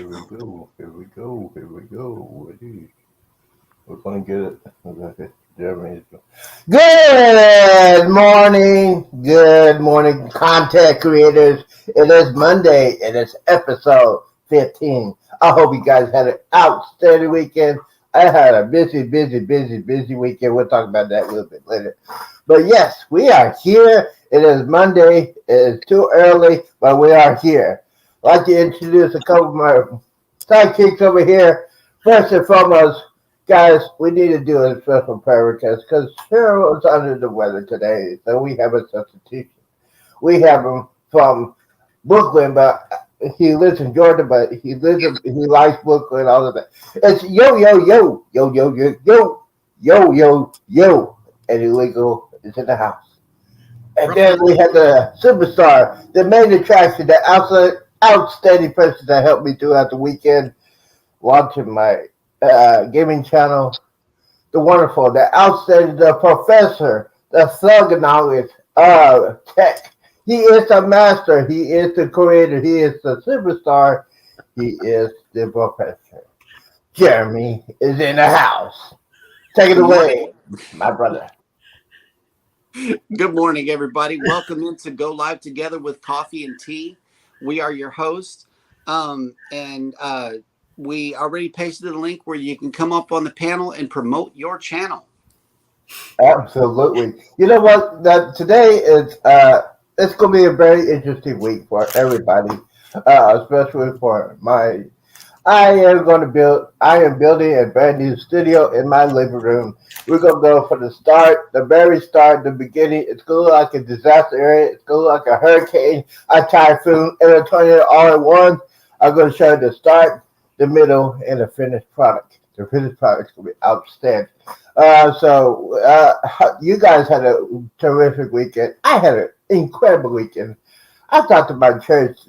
Here we go. Here we go. Here we go. We're gonna get it. We're gonna get Jeremy. Good morning. Good morning, content creators. It is Monday and it's episode 15. I hope you guys had an outstanding weekend. I had a busy weekend. We'll talk about that a little bit later. But yes, we are here. It is Monday. It is too early, but we are here. I'd like to introduce a couple of my sidekicks over here. First and foremost, guys, we need to do a special prayer request because Cheryl is under the weather today, so we have a substitution. We have him from Brooklyn, but he lives in Georgia, but he likes Brooklyn, all of that. It's yo, and illegal is in the house. And then we had the superstar, the main attraction, the outstanding person that helped me throughout the weekend, launching my gaming channel. The wonderful, the outstanding, the professor, the thug of knowledge of tech. He is the master. He is the creator. He is the superstar. He is the professor. Jeremy is in the house. Take it away, my brother. Good morning, everybody. Welcome into Go Live Together with Coffee and Tea. We are your hosts, and we already pasted the link where you can come up on the panel and promote your channel. Absolutely. You know what? Today is it's going to be a very interesting week for everybody, especially for my. I am building a brand new studio in my living room. We're going to go from the very start, the beginning. It's going to look like a disaster area. It's going to look like a hurricane, a typhoon, and a tornado all at once. I'm going to show you the start, the middle, and the finished product. The finished product is going to be outstanding. You guys had a terrific weekend. I had an incredible weekend. I talked to my church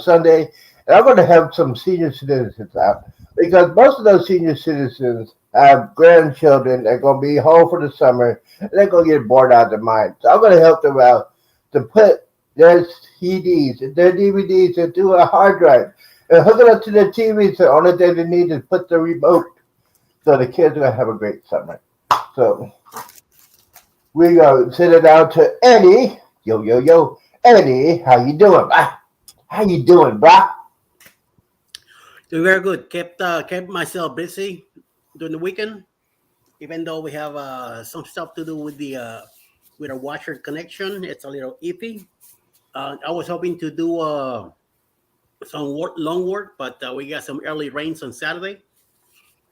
Sunday, and I'm going to help some senior citizens out because most of those senior citizens have grandchildren that are going to be home for the summer, and they're going to get bored out of their mind. So I'm going to help them out to put their CDs and their DVDs into a hard drive and hook it up to their TV. So the only thing they need is put the remote. So the kids are going to have a great summer. So we go send it out to Eddie. Yo. Eddie, how you doing, brah? How you doing, brah? Doing very good. Kept myself busy during the weekend, even though we have some stuff to do with the with our washer connection. It's a little iffy. I was hoping to do some long work, but we got some early rains on Saturday,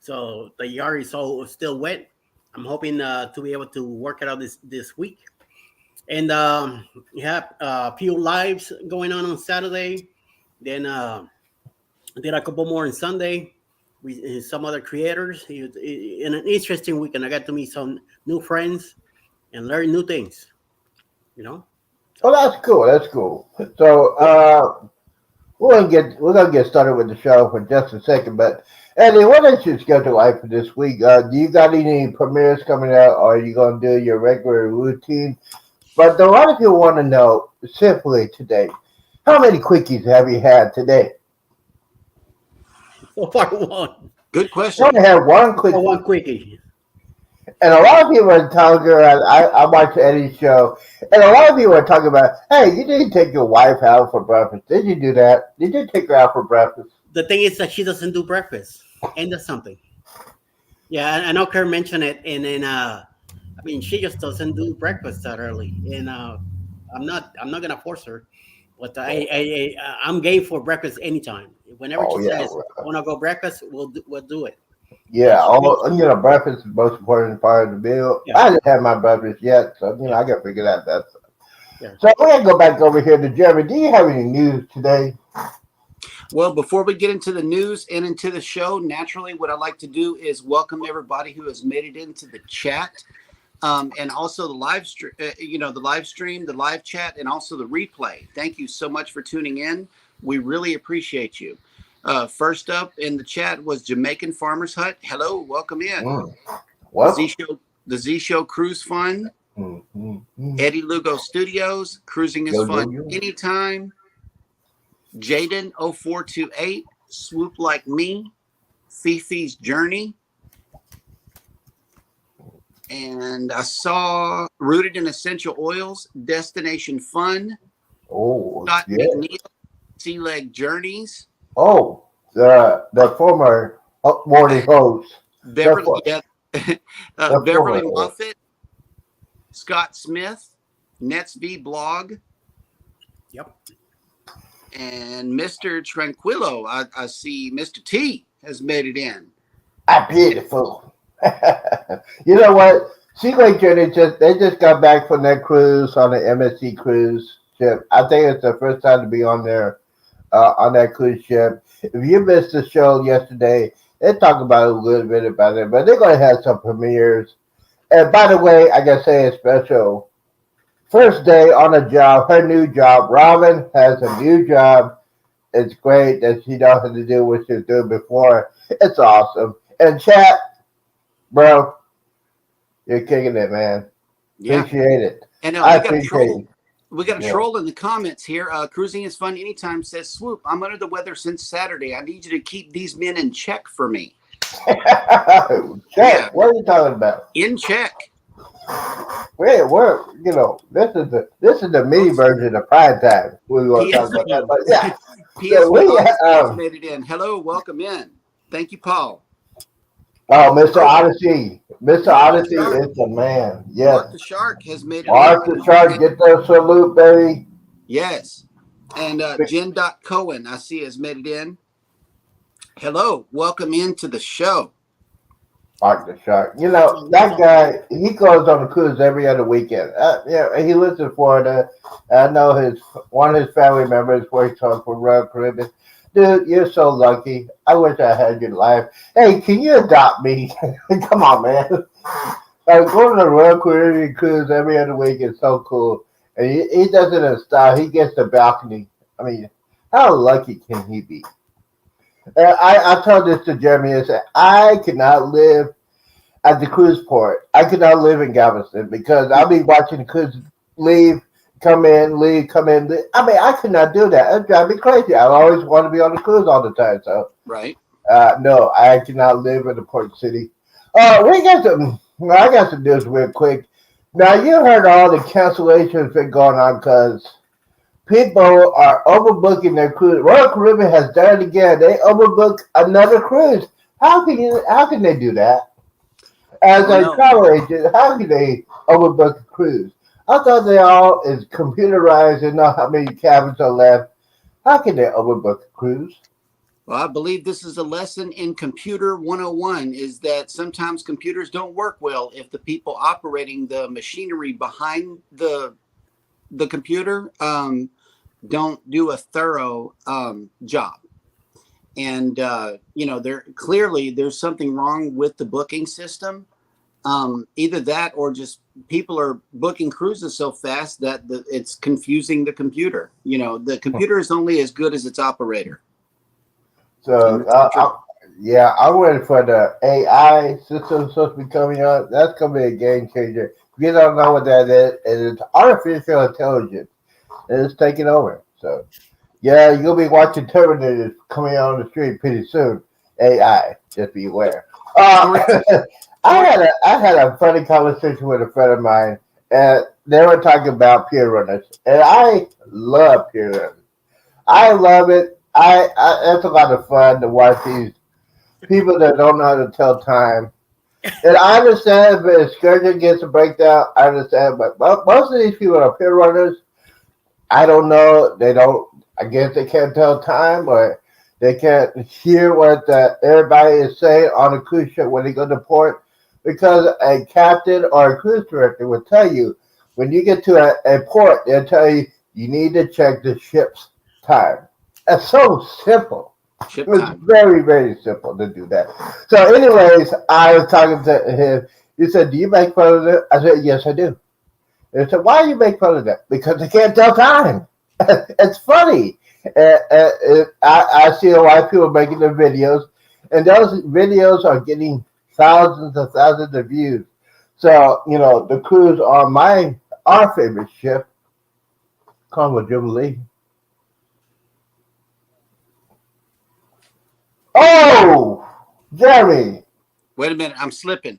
so the yard is all still wet. I'm hoping to be able to work it out this week. And we have a few lives going on Saturday. Then did a couple more on Sunday with some other creators. In an interesting weekend, I got to meet some new friends and learn new things. You know. Oh, that's cool. That's cool. So we're gonna get started with the show for just a second. But Eddie, what is your schedule like for this week? Do you got any premieres coming out, or are you gonna do your regular routine? But a lot of people want to know simply today, how many quickies have you had today? So far, one. Good question. I only had one quickie. One quickie. And a lot of people are talking about, I watched Eddie's show, and a lot of people are talking about, hey, you didn't take your wife out for breakfast. Did you do that? Did you take her out for breakfast? The thing is that she doesn't do breakfast, and that's something. Yeah, I know Karen mentioned it, and then I mean, she just doesn't do breakfast that early, and I'm not gonna force her, but I'm game for breakfast anytime. Whenever she says, "I want to go breakfast," we'll do it. Yeah, breakfast is the most important part of the meal. Yeah. I didn't have my breakfast yet, so I got to figure that out. Yeah. So we're gonna go back over here to Jeremy. Do you have any news today? Well, before we get into the news and into the show, naturally, what I'd like to do is welcome everybody who has made it into the chat. And also the live stream, the live chat, and also the replay. Thank you so much for tuning in. We really appreciate you. First up in the chat was Jamaican Farmers Hut. Hello, welcome in. The Z Show Cruise Fun. Eddie Lugo Studios. Cruising is fun anytime. Jaden 0428. Swoop Like Me, Fifi's Journey, and I saw Rooted in Essential Oils, Destination Fun, Oh, Scott yeah. McNeil, Sea Leg Journeys, Oh, the former morning host. Beverly, The Beverly former. Moffett, Scott Smith, Nets V Blog, Yep. and Mr. Tranquillo. I see Mr. T has made it in. I'm beautiful. You know what? Seaway Journey they just got back from their cruise on the MSC cruise ship. I think it's their first time to be on there on that cruise ship. If you missed the show yesterday, they talk about a little bit about it, but they're going to have some premieres. And by the way, I got to say a special. First day on the job, her new job. Robin has a new job. It's great that she knows how to do what she was doing before. It's awesome. And chat, bro, you're kicking it, man. Yeah, Appreciate it. and I we got a appreciate troll. it. We got a Yeah. troll in the comments here. Cruising is fun anytime, says Swoop. I'm under the weather since Saturday. I need you to keep these men in check for me. Chat, Yeah. what are you talking about? In check. We're this is the mini version of Prime Time. We were talking about that, but yeah. So PSP we Odyssey has made it in. Hello, welcome in. Thank you, Paul. oh, Mr. Odyssey. Mr. Odyssey is the man. Yes. Mark the Shark has made it Mark in. the Shark, get the salute, baby. Yes. And Jen Cohen, I see, has made it in. Hello, welcome into the show. Mark the Shark. You know, that guy, he goes on a cruise every other weekend. Yeah, he lives in Florida. I know one of his family members works on for Royal Caribbean. Dude, you're so lucky. I wish I had your life. Hey, can you adopt me? Come on, man. Going on a Royal Caribbean cruise every other week is so cool. And he does it in style. He gets the balcony. I mean, how lucky can he be? I told this to Jeremy. I said, I cannot live at the cruise port. I could not live in Galveston because I'll be watching the cruise leave, come in, leave, come in. Leave. I mean, I could not do that. It'd drive me crazy. I always want to be on the cruise all the time. So, right. No, I cannot live in the port city. We got some. I got some news real quick. Now, you heard all the cancellations been going on because people are overbooking their cruise. Royal Caribbean has done it again. They overbooked another cruise. How can they do that? As a travel agent, how can they overbook a cruise? I thought they all is computerized and know how many cabins are left. How can they overbook a cruise? Well, I believe this is a lesson in Computer 101 is that sometimes computers don't work well if the people operating the machinery behind the computer don't do a thorough job. And, there's something wrong with the booking system. Either that or just people are booking cruises so fast that it's confusing the computer. The computer is only as good as its operator. So, I'm ready for the AI system supposed to be coming out. That's going to be a game changer. If you don't know what that is, it's artificial intelligence. And it's taking over. So, yeah, you'll be watching Terminators coming out on the street pretty soon. AI, just be aware. I had a funny conversation with a friend of mine, and they were talking about pier runners, and I love pier runners. I love it. It's a lot of fun to watch these people that don't know how to tell time. And I understand if an excursion gets a breakdown, I understand, but most of these people are pier runners. I don't know. They don't. I guess they can't tell time, or they can't hear what everybody is saying on a cruise ship when they go to port. Because a captain or a cruise director will tell you when you get to a port, they'll tell you you need to check the ship's time. It's so simple. It's very, very simple to do that. So, anyways, I was talking to him. He said, "Do you make fun of it?" I said, "Yes, I do." And he said, "Why do you make fun of that?" Because they can't tell time. It's funny. I see a lot of people making their videos, and those videos are getting thousands and thousands of views. So, the cruise on our favorite ship, Carnival Jubilee, Oh, Jeremy. Wait a minute, I'm slipping.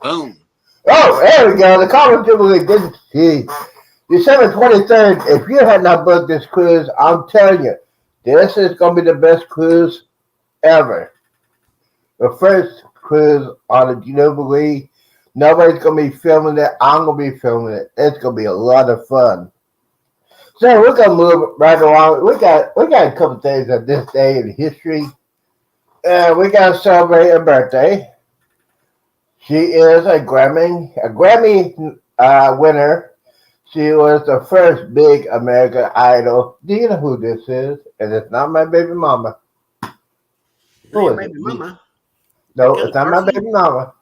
Boom. Oh, there we go. The comment typically didn't see. December 23rd, if you had not booked this cruise, I'm telling you, this is going to be the best cruise ever. The first cruise on the Jubilee. Nobody's going to be filming it. I'm going to be filming it. It's going to be a lot of fun. So we're going to move right along. We got a couple things on this day in history. We got to celebrate a birthday. She is a Grammy winner. She was the first big American Idol. Do you know who this is? And it's not my baby mama. Who is baby it? mama. No, Kelly it's not Clarkson? my baby mama.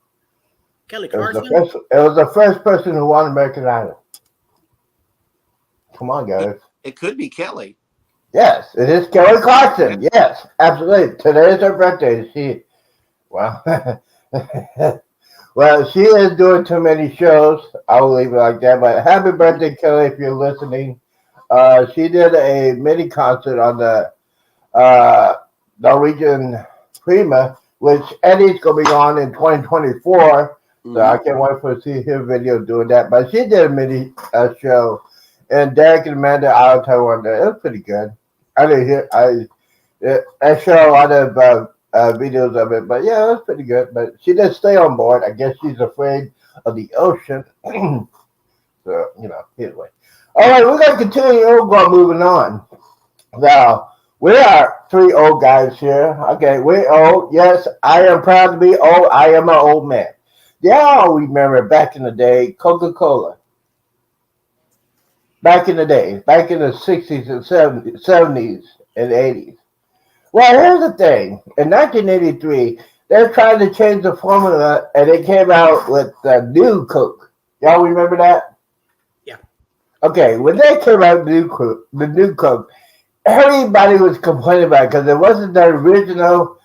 Kelly It was Clarkson. the first person who won American Idol. Come on, guys. It could be Kelly. Yes, it is Kelly Clarkson. Yes, absolutely. Today is her birthday. Well, well, she is doing too many shows. I will leave it like that. But happy birthday, Kelly, if you're listening. She did a mini concert on the Norwegian Prima, which Eddie's going to be on in 2024. So I can't wait for to see his video doing that. But she did a mini show. And Derek and Amanda out of Taiwan. It was pretty good. I didn't hear. I show a lot of videos of it, but yeah, it was pretty good. But she did stay on board. I guess she's afraid of the ocean. So anyway. All right, we're gonna continue. We're going moving on. Now we are three old guys here. Okay, we're old. Yes, I am proud to be old. I am an old man. Y'all remember back in the day, Coca-Cola. Back in the day, back in the 60s and 70s and 80s. Well, here's the thing. In 1983, they're trying to change the formula, and they came out with the new Coke. Y'all remember that? Yeah. Okay, when they came out with the new Coke, everybody was complaining about it because it wasn't the original.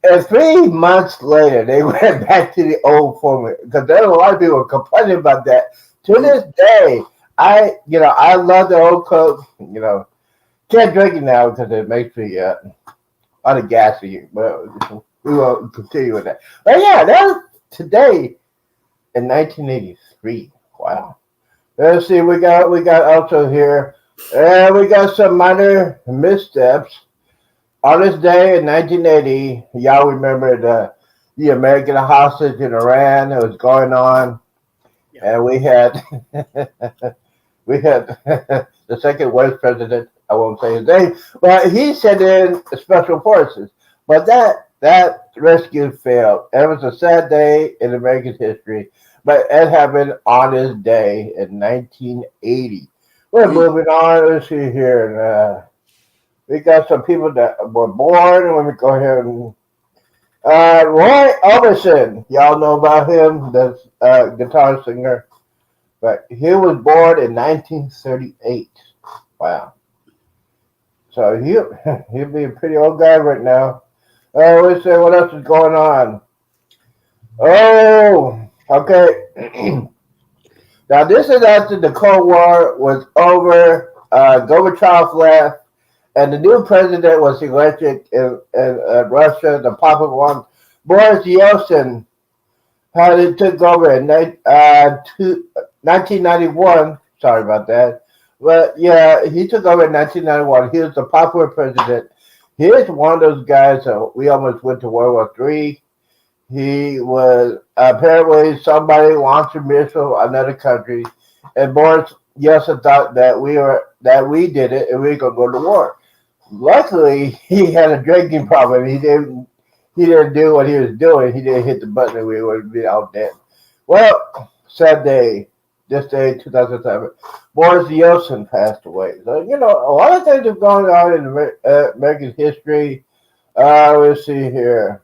And 3 months later, they went back to the old formula because there were a lot of people complaining about that. To this day, I love the old Coke. Can't drink it now because it makes me out of gassy. But we won't continue with that. But yeah, that was today in 1983. Wow. Let's see. We got also here. We got some minor missteps on this day in 1980. Y'all remember the American hostage in Iran that was going on, and we had. We had the second worst president. I won't say his name, but he sent in special forces. But that rescue failed. It was a sad day in American history, but it happened on this day in 1980. We're moving on. Let's see here. We got some people that were born. Let me go ahead and Roy Orbison. Y'all know about him, the guitar singer. But he was born in 1938. Wow. So he'll be a pretty old guy right now. Let's see what else is going on. Oh, okay. Now this is after the Cold War was over. Gorbachev left, and the new president was elected in Russia, the popular one, Boris Yeltsin. How they took over in 1991. Sorry about that. But yeah, he took over in 1991. He was the popular president. He is one of those guys that we almost went to World War III. He was apparently somebody launched a missile on another country, and Boris Yeltsin thought that we did it and we were gonna go to war. Luckily, he had a drinking problem. He didn't do what he was doing. He didn't hit the button and we would be all dead. Well, sad day. This day, 2007, Boris Yeltsin passed away. So, a lot of things are going on in American history. Let's see here.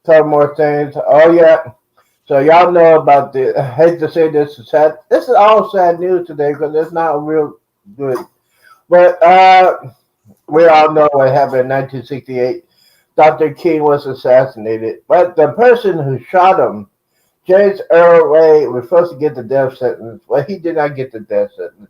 Couple more things. Oh, yeah. So, y'all know about I hate to say this is sad. This is all sad news today because it's not real good. But we all know what happened in 1968. Dr. King was assassinated. But the person who shot him, James Earl Ray, was supposed to get the death sentence. Well, he did not get the death sentence.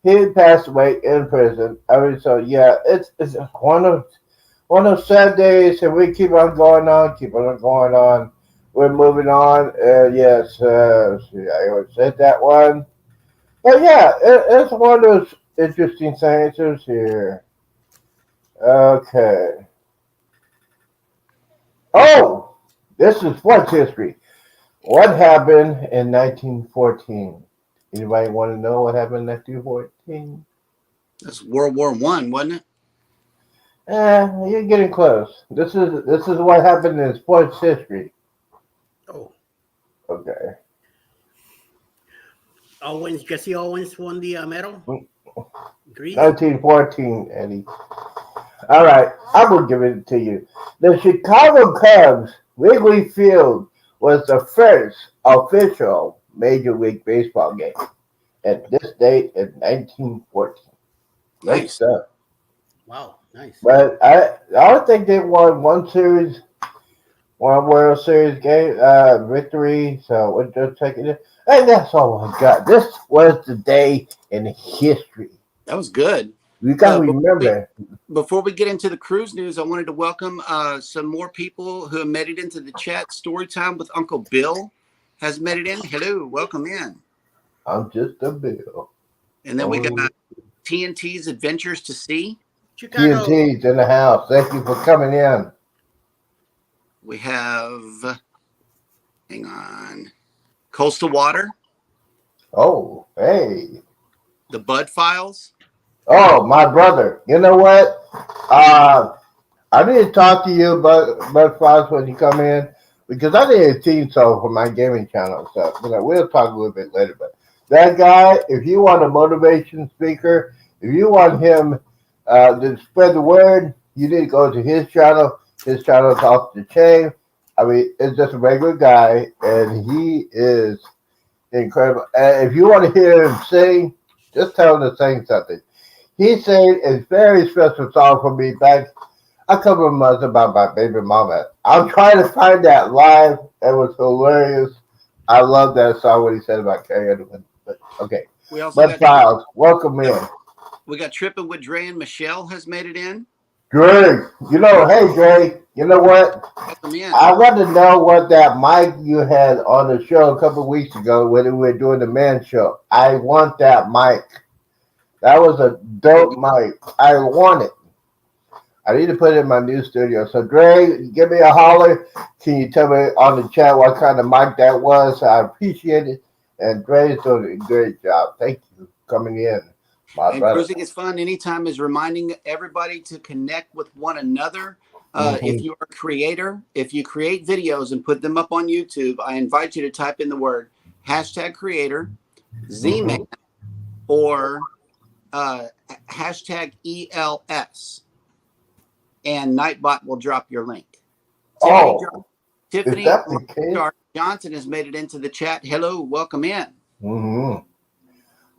he passed away in prison. I mean, so yeah, it's one of sad days, and we keep on going on, keep on going on. We're moving on, and yes, see, I always said that one. But yeah, it's one of those interesting things. Here. Okay. Oh, this is sports history. What happened in 1914? Anybody want to know what happened in 1914? That's World War One, wasn't it? You're getting close. This is what happened in sports history. Oh, Okay. Jesse Owens won the medal. Greece. 1914, Eddie. All right, I will give it to you. The Chicago Cubs Wrigley Field was the first official Major League Baseball game at this date in 1914. Great Nice. stuff. Wow, nice. But I don't think they won one World Series game victory. So we're just taking it, and that's all I got. This was the day in history. That was good. You got to remember. Before we get into the cruise news, I wanted to welcome some more people who have made it into the chat. Storytime with Uncle Bill has made it in. Hello, welcome in. I'm just a Bill. And then we got TNT's Adventures to Sea. Chicago. TNT's in the house. Thank you for coming in. We have, hang on, Coastal Water, Oh, hey. the Bud Files. Oh, my brother. You know what? I need to talk to you about Fox when you come in because I need a theme song for my gaming channel and stuff. We'll talk a little bit later. But that guy, if you want a motivation speaker, if you want him to spread the word, you need to go to his channel. His channel is off the chain. I mean, it's just a regular guy, and he is incredible. And if you want to hear him sing, just tell him to sing something. He sang a very special song for me back a couple of months about my baby mama. I'm trying to find that live. It was hilarious. I love that song, what he said about Carrie Underwood. But okay. We also But Files, welcome in. We got Tripping with Dre and Michelle has made it in. Dre, hey Dre, you know what? Welcome in. I want to know what that mic you had on the show a couple of weeks ago when we were doing the man show. I want that mic. That was a dope mic. I want it. I need to put it in my new studio. So, Dre, give me a holler. Can you tell me on the chat what kind of mic that was? I appreciate it. And Dre's doing a great job. Thank you for coming in, my brother. Cruising is fun. Anytime is reminding everybody to connect with one another. If you're a creator, if you create videos and put them up on YouTube, I invite you to type in the word #creator, Z-Man, or #ELS, and Nightbot will drop your link. Tiffany Johnson has made it into the chat. Hello, welcome in. Mm-hmm.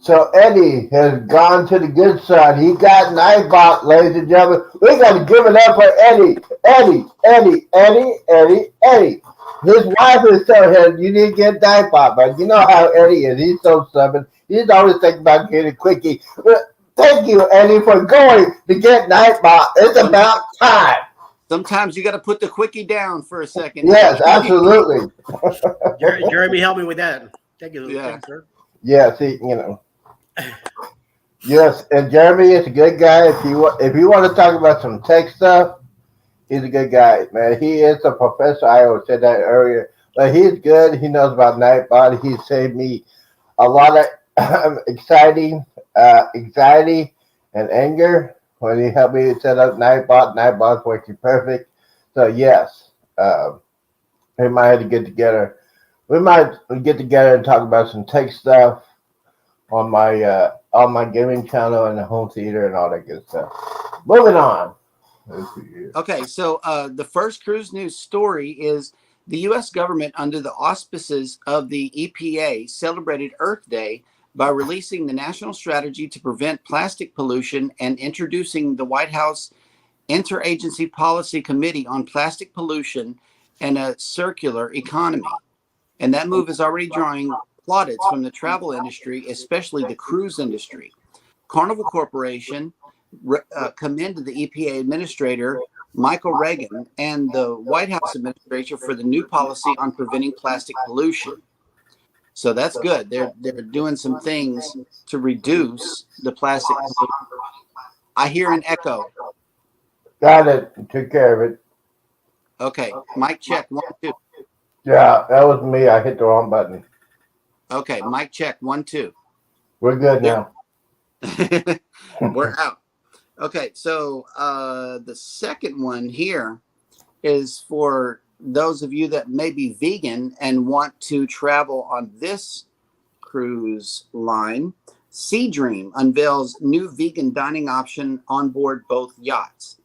So Eddie has gone to the good side. He got Nightbot, ladies and gentlemen. We got to give it up for Eddie. Eddie. His wife is telling him, you need to get Nightbot, but you know how Eddie is. He's so stubborn. He's always thinking about getting a quickie. Thank you, Eddie, for going to get Nightbot. It's about time. Sometimes you got to put the quickie down for a second. Yes, absolutely. Jeremy, help me with that. Thank you. Yeah. Thanks, sir. Yeah, see, Yes, and Jeremy is a good guy. If you want to talk about some tech stuff, he's a good guy, man. He is a professor. I always said that earlier, but he's good. He knows about Nightbot. He saved me a lot of anxiety and anger when he helped me set up Nightbot. Nightbot's working perfect. So yes, we might have to get together. We might get together and talk about some tech stuff on my gaming channel and the home theater and all that good stuff. Moving on. Okay, so the first cruise news story is the U.S. government, under the auspices of the EPA, celebrated Earth Day by releasing the National Strategy to Prevent Plastic Pollution and introducing the White House Interagency Policy Committee on Plastic Pollution and a Circular Economy. And that move is already drawing plaudits from the travel industry, especially the cruise industry. Carnival Corporation commended the EPA administrator, Michael Reagan, and the White House administration for the new policy on preventing plastic pollution. So that's good. They're doing some things to reduce the plastic pollution. I hear an echo. Got it. Took care of it. Okay, mic check 1 2. Yeah, that was me. I hit the wrong button. Okay, mic check 1 2. We're good now. We're out. Okay, so the second one here is for those of you that may be vegan and want to travel on this cruise line. Sea Dream unveils new vegan dining option on board both yachts.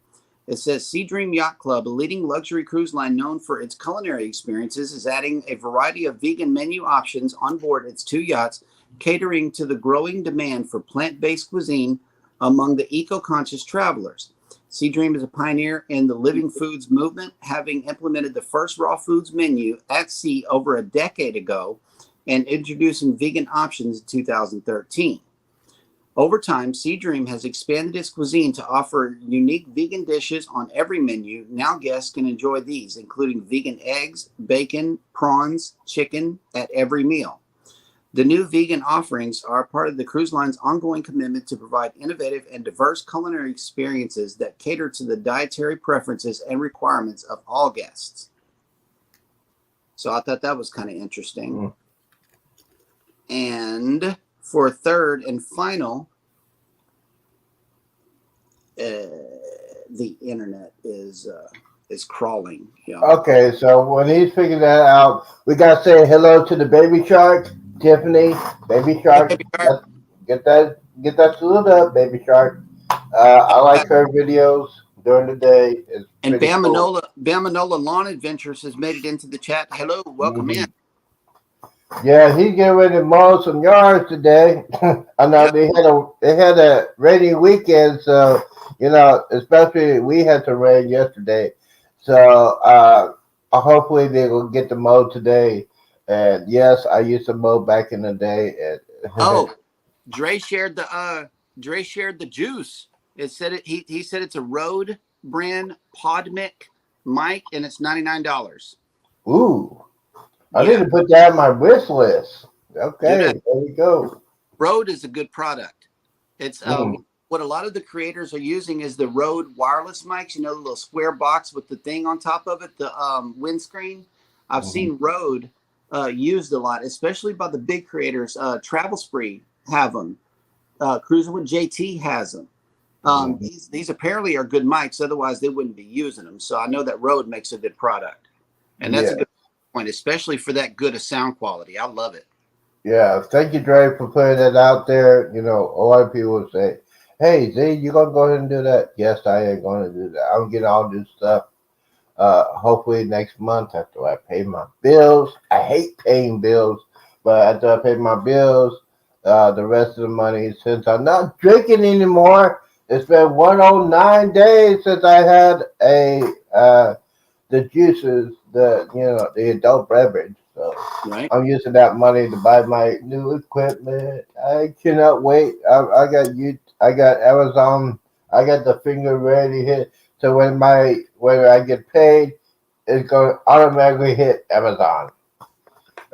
It says Sea Dream Yacht Club, a leading luxury cruise line known for its culinary experiences, is adding a variety of vegan menu options on board its 2 yachts, catering to the growing demand for plant-based cuisine among the eco-conscious travelers. Sea Dream is a pioneer in the living foods movement, having implemented the first raw foods menu at sea over a decade ago and introducing vegan options in 2013. Over time, Sea Dream has expanded its cuisine to offer unique vegan dishes on every menu. Now guests can enjoy these, including vegan eggs, bacon, prawns, chicken at every meal. The new vegan offerings are part of the cruise line's ongoing commitment to provide innovative and diverse culinary experiences that cater to the dietary preferences and requirements of all guests. So I thought that was kind of interesting. And for third and final, the internet is crawling. Okay, so when he's figuring that out, we gotta say hello to the baby shark, Tiffany. Baby shark, Baby shark. get that salute up, baby shark. I like her videos during the day. It's and pretty cool. Bamanola Lawn Adventures has made it into the chat. Hello, welcome in. Yeah, he's getting ready to mow some yards today. I know they had a rainy weekend, so especially we had some rain yesterday. So hopefully they will get the mow today. And yes, I used to mow back in the day. Oh, Dre shared the juice. It said he said it's a Rode brand Podmic mic and it's $99. Ooh. I need to put that on my wish list. Okay, there we go. Rode is a good product. It's what a lot of the creators are using is the Rode wireless mics. The little square box with the thing on top of it, the windscreen. I've seen Rode used a lot, especially by the big creators. Travel Spree have them. Cruising with JT has them. These apparently are good mics. Otherwise, they wouldn't be using them. So I know that Rode makes a good product, and that's a good point, especially for that good of sound quality. I love it. Yeah, thank you, Dre, for putting that out there. A lot of people will say, "Hey, Z, you gonna go ahead and do that?" Yes, I am going to do that. I'm getting all this stuff. Hopefully next month after I pay my bills. I hate paying bills, but after I pay my bills, the rest of the money, since I'm not drinking anymore, it's been 109 days since I had the juices, the adult beverage. So I'm using that money to buy my new equipment. I cannot wait. I got Amazon. I got the finger ready hit. So when I get paid, it's going to automatically hit Amazon.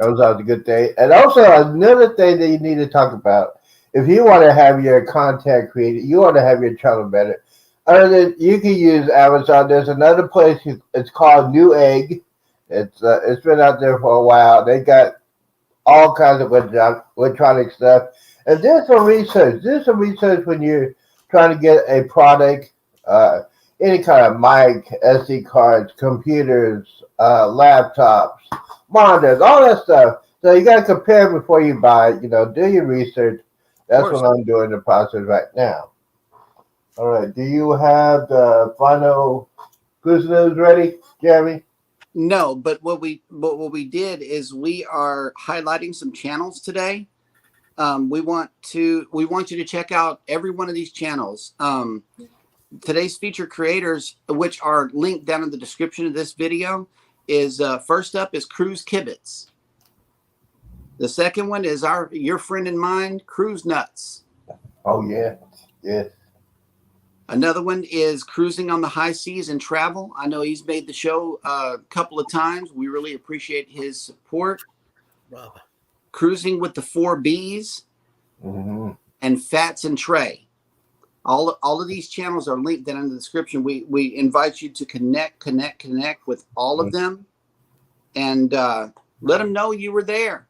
Amazon's a good thing. And also another thing that you need to talk about, if you want to have your content created, you want to have your channel better, other than you can use Amazon. There's another place. It's called Newegg. It's been out there for a while. They got all kinds of electronic stuff. And there's some research. There's some research when you're trying to get a product, any kind of mic, SD cards, computers, laptops, monitors, all that stuff. So you got to compare before you buy. Do your research. That's what I'm doing the process right now. All right. Do you have the final cruise news ready, Jeremy? No, but what we did is we are highlighting some channels today. We want you to check out every one of these channels. Today's featured creators, which are linked down in the description of this video, is first up is Cruise Kibitz. The second one is your friend and mine, Cruise Nuts. Oh yeah, yes. Another one is Cruising on the High Seas and Travel. I know he's made the show a couple of times. We really appreciate his support. Wow. Cruising with the 4Bs Mm-hmm. and Fats and Trey. All of these channels are linked down in the description. We invite you to connect with all of them, and let them know you were there.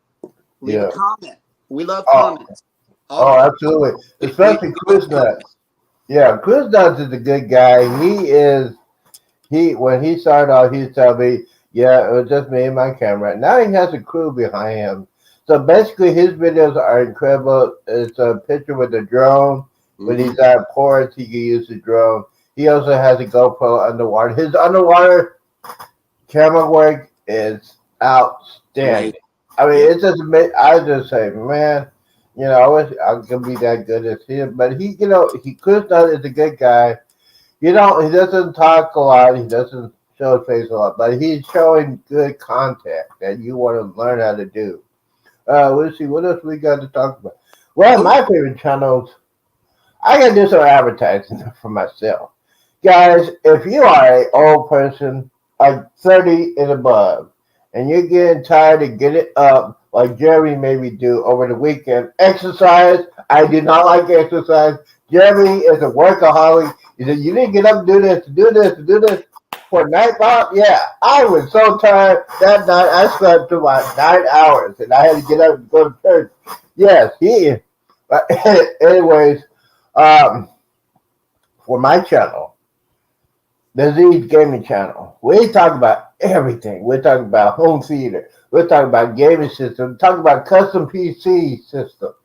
Leave Yeah. a comment. We love Oh, comments. oh, absolutely. Especially Chris Nuts. Yeah, Chris Nuts is a good guy. He when he started out, he told me, yeah, it was just me and my camera. Now he has a crew behind him. So basically, his videos are incredible. It's a picture with a drone. When he's at ports, he can use the drone. He also has a GoPro underwater. His underwater camera work is outstanding. I mean, it's just I just say, man, I wish I could be that good as him. But Chris Dunn is a good guy. He doesn't talk a lot. He doesn't show his face a lot, but he's showing good content that you want to learn how to do. Let's see what else we got to talk about. Well, my favorite channels. I can do some advertising for myself. Guys, if you are an old person, like 30 and above, and you're getting tired of getting up like Jeremy made me do over the weekend, exercise. I do not like exercise. Jeremy is a workaholic. He said, you need to get up and do this, to do this, to do this for night pop. Yeah, I was so tired that night. I slept for about 9 hours, and I had to get up and go to church. Yes, he is. But anyways, for my channel, the ZEE Gaming channel, we talk about everything. We're talking about home theater. We're talking about gaming systems. We're talking about custom PC systems.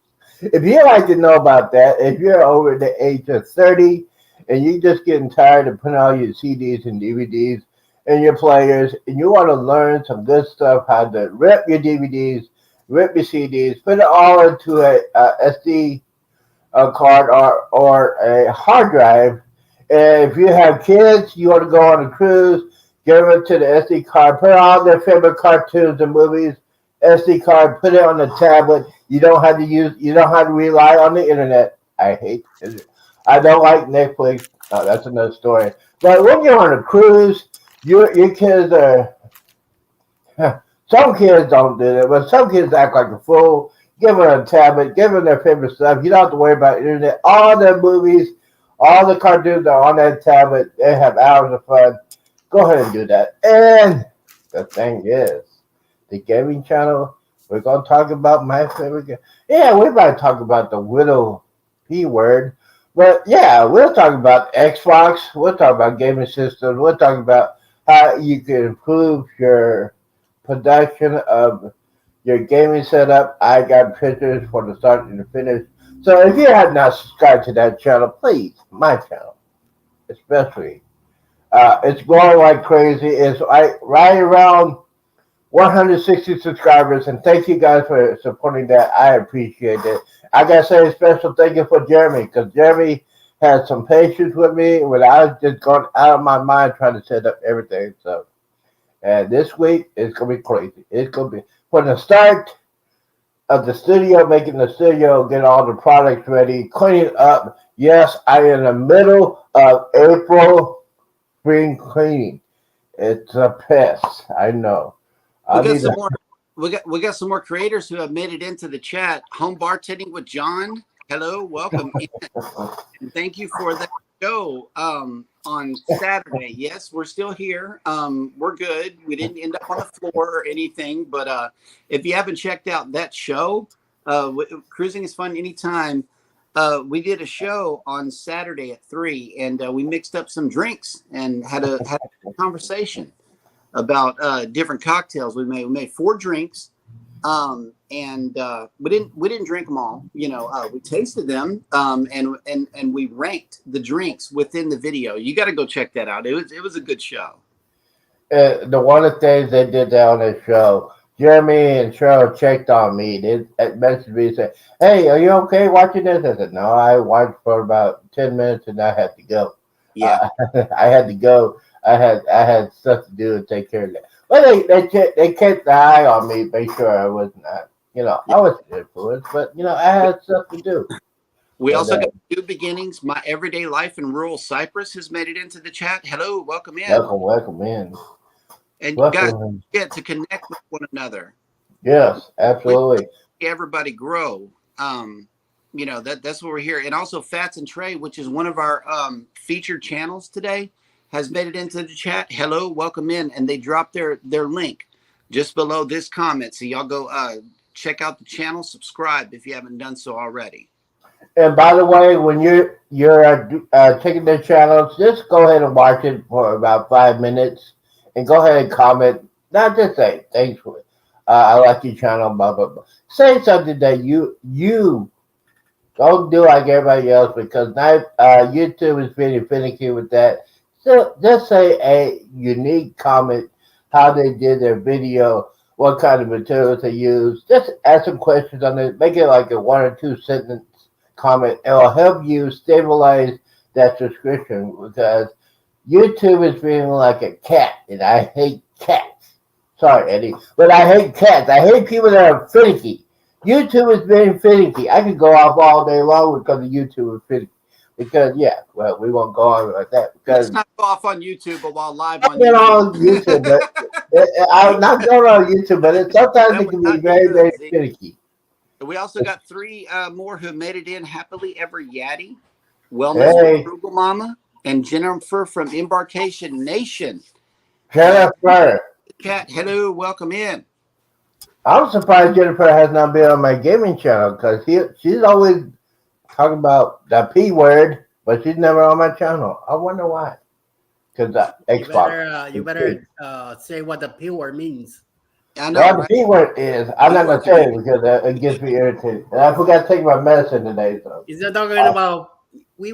If you'd like to know about that, if you're over the age of 30 and you're just getting tired of putting all your CDs and DVDs and your players, and you want to learn some good stuff, how to rip your DVDs, rip your CDs, put it all into a SD card or a hard drive. And if you have kids, you want to go on a cruise, give it to the SD card, put all their favorite cartoons and movies, SD card, put it on the tablet. You don't have to rely on the internet. I hate it. I don't like Netflix. Oh, that's another story. But when you're on a cruise, your kids are. Some kids don't do that, but some kids act like a fool. Give them a tablet, give them their favorite stuff. You don't have to worry about internet. All their movies, all the cartoons are on that tablet. They have hours of fun. Go ahead and do that. And the thing is, the gaming channel, we're going to talk about my favorite game. Yeah, we might talk about the widow P word. But yeah, we'll talk about Xbox. We'll talk about gaming systems. We'll talk about how you can improve your production of your gaming setup. I got pictures from the start to the finish. So if you have not subscribed to that channel, please, my channel, especially, it's growing like crazy. It's right around 160 subscribers, and thank you guys for supporting that. I appreciate it. I gotta say a special thank you for Jeremy, because Jeremy had some patience with me when I was just going out of my mind trying to set up everything. So, and this week it's gonna be crazy. It's gonna be from the start of the studio, making the studio, get all the products ready, cleaning up. Yes, I am in the middle of April spring cleaning. It's a pest. I know. We got some more creators who have made it into the chat. Home bartending with John. Hello, welcome in. And thank you for that show on Saturday. Yes, we're still here. We're good. We didn't end up on the floor or anything, but if you haven't checked out that show, Cruising is Fun Anytime. We did a show on Saturday at 3, and we mixed up some drinks and had a conversation about different cocktails we made. We made 4 drinks, and we didn't drink them all. We tasted them, and we ranked the drinks within the video. You got to go check that out. It was a good show. The one of the things they did there on the show, Jeremy and Cheryl checked on me. They messaged me and said, "Hey, are you okay watching this?" I said, "No, I watched for about 10 minutes and I had to go." Yeah, I had to go. I had stuff to do and take care of that. But they kept the eye on me, make sure I was not, I was influenced, but I had stuff to do. We No also doubt. got New Beginnings. My Everyday Life in Rural Cyprus has made it into the chat. Hello, welcome in. Welcome in. And guys, Welcome. get to connect with one another. Yes, absolutely. Everybody grow. You know, that's what we're here. And also Fats and Trey, which is one of our featured channels today, has made it into the chat. Hello, welcome in. And they dropped their link just below this comment. So y'all go check out the channel, subscribe if you haven't done so already. And by the way, when you're checking their channels, just go ahead and watch it for about 5 minutes, and go ahead and comment. Not just say thanks for it. I like your channel, blah blah blah. Say something that you don't do like everybody else, because now YouTube is being finicky with that. So just say a unique comment, how they did their video, what kind of materials they use. Just ask some questions on it. Make it like a 1 or 2 sentence comment. It will help you stabilize that subscription, because YouTube is being like a cat, and I hate cats. Sorry, Eddie, but I hate cats. I hate people that are finicky. YouTube is being finicky. I could go off all day long because of YouTube is finicky. Because well, we won't go on like that. Because Let's not go off on YouTube, but while live on get YouTube. on YouTube, but I'm not going on YouTube. But sometimes it can be very, very finicky. We also got 3 more who made it in happily ever Yaddy, Wellness with Frugal Mama, and Jennifer from Embarkation Nation. Jennifer. Chat, hello, welcome in. I'm surprised Jennifer has not been on my gaming channel, because she's always talking about the P word, but she's never on my channel. I wonder why. Because Xbox. You better say what the P word means. I know, Well, right? the P word is, I'm not going to say it because it gets me irritated. And I forgot to take my medicine today. So He's not talking about wee.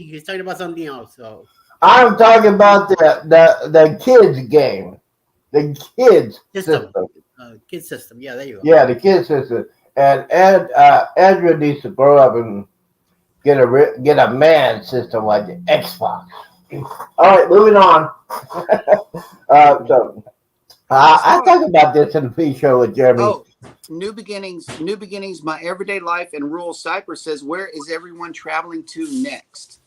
He's talking about something else. So I'm talking about the kids game. The kids system. Kid system. Yeah, there you go. Yeah, the kids system. And Andrew needs to grow up and get a man system like the Xbox. All right, moving on. I talked about this in the pre-show with Jeremy. Oh, New Beginnings. My Everyday Life in Rural Cyprus says, where is everyone traveling to next?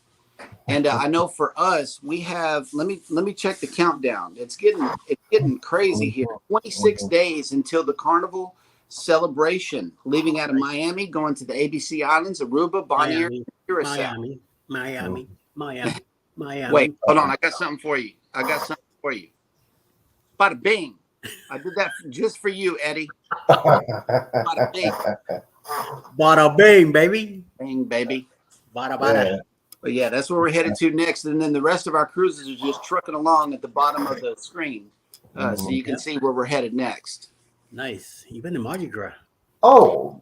And I know for us, we have. Let me check the countdown. It's getting crazy here. 26 days until the carnival celebration. Leaving out of Miami, going to the ABC Islands, Aruba, Bonaire, Curacao. Miami. Wait, hold on. I got something for you. Bada bing. I did that just for you, Eddie. Bada bing. Bada bing, baby. Bing, baby. Bada. Yeah. But yeah, that's where we're headed to next. And then the rest of our cruises are just trucking along at the bottom of the screen. So you can see where we're headed next. Nice. Even emoji draw. Oh,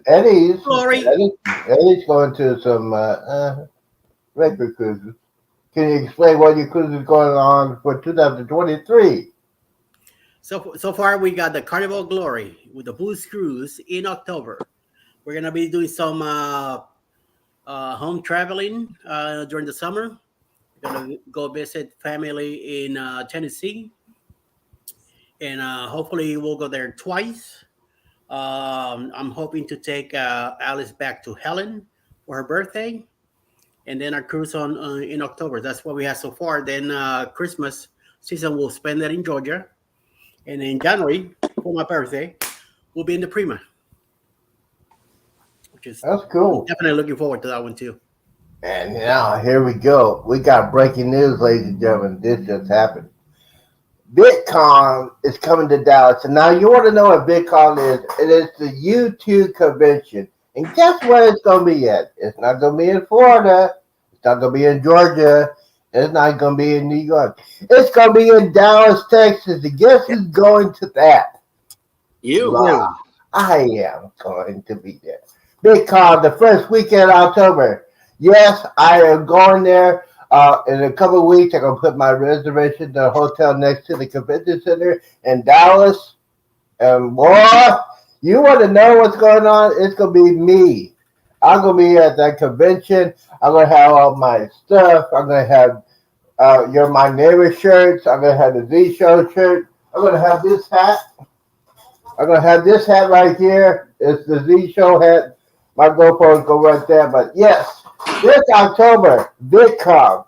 Eddie's going to some regular cruises. Can you explain what your cruise is going on for 2023? So far, we got the Carnival Glory with the Blues Cruise in October. We're gonna be doing some home traveling during the summer. We're gonna go visit family in Tennessee, and hopefully we'll go there twice. I'm hoping to take Alice back to Helen for her birthday, and then our cruise on in October. That's what we have so far. Then Christmas season we'll spend that in Georgia, and in January for my birthday we'll be in the Prima, which is That's cool. definitely looking forward to that one too. And now here we go. We got breaking news, ladies and gentlemen. This just happened. VidCon is coming to Dallas. And now you want to know what VidCon is. It is the YouTube convention. And guess where it's going to be at? It's not going to be in Florida. It's not going to be in Georgia. It's not going to be in New York. It's going to be in Dallas, Texas. And guess who's going to that? You. Wow. I am going to be there. VidCon, the first weekend of October. Yes, I am going there. In a couple of weeks, I'm going to put my reservation to the hotel next to the convention center in Dallas. And boy, you want to know what's going on? It's going to be me. I'm going to be at that convention. I'm going to have all my stuff. I'm going to have You're My Neighbor shirts. I'm going to have the Z Show shirt. I'm going to have this hat. I'm going to have this hat right here. It's the Z Show hat. My GoPros go right there. But yes, this October, VidCon.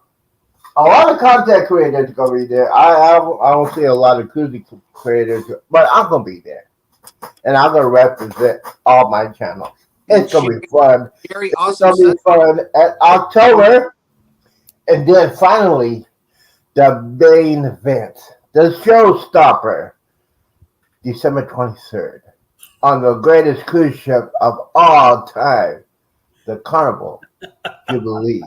A lot of content creators are gonna be there. I don't see a lot of koozie creators, but I'm gonna be there, and I'm gonna represent all my channels. And It's gonna be fun. Sherry, It's awesome gonna be fun at October, and then finally the main event, the showstopper, December 23rd, on the greatest cruise ship of all time, the Carnival Jubilee.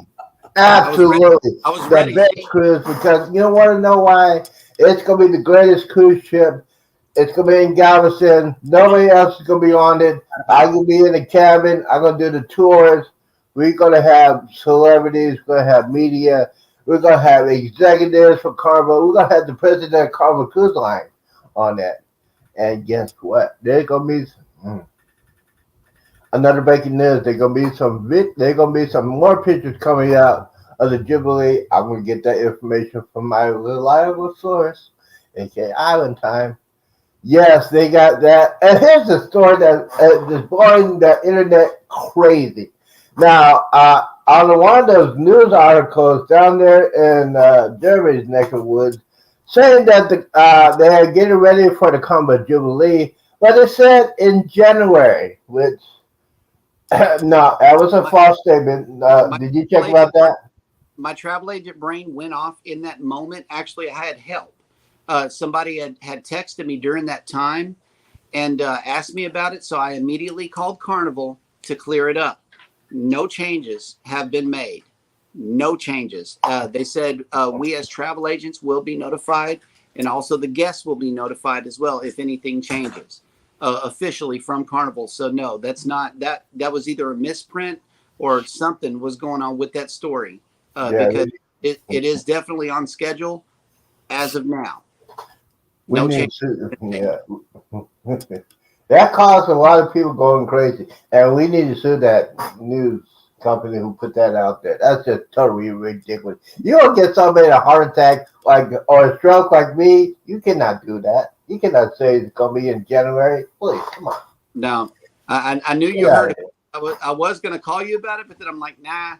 Absolutely. I was The ready. best cruise, because you don't want to know why. It's going to be the greatest cruise ship. It's going to be in Galveston. Nobody else is going to be on it. I'm going to be in the cabin. I'm going to do the tours. We're going to have celebrities. We're going to have media. We're going to have executives for Carnival. We're going to have the president of Carnival Cruise Line on that. And guess what? There's going to be another breaking news. There's going to be some more pictures coming out of the Jubilee. I'm going to get that information from my reliable source, aka Island Time. Yes, they got that. And here's the story that is blowing the internet crazy. Now, on one of those news articles down there in Jeremy's neck of the woods, saying that they are getting ready for the Carnival Jubilee, but it said in January, which no, that was a false statement. Did you check about that? My travel agent brain went off in that moment. Actually, I had help. Somebody had texted me during that time and asked me about it, so I immediately called Carnival to clear it up. No changes have been made. No changes. They said we as travel agents will be notified, and also the guests will be notified as well if anything changes officially from Carnival. So no, that's not that. That was either a misprint or something was going on with that story because it is definitely on schedule as of now. No change. Yeah. That caused a lot of people going crazy, and we need to sue that news company who put that out there. That's just totally ridiculous. You don't get somebody a heart attack or a stroke like me. You cannot do that. You cannot say it's gonna be in January. Please, come on. No, I knew you heard it. I was going to call you about it, but then I'm like, nah.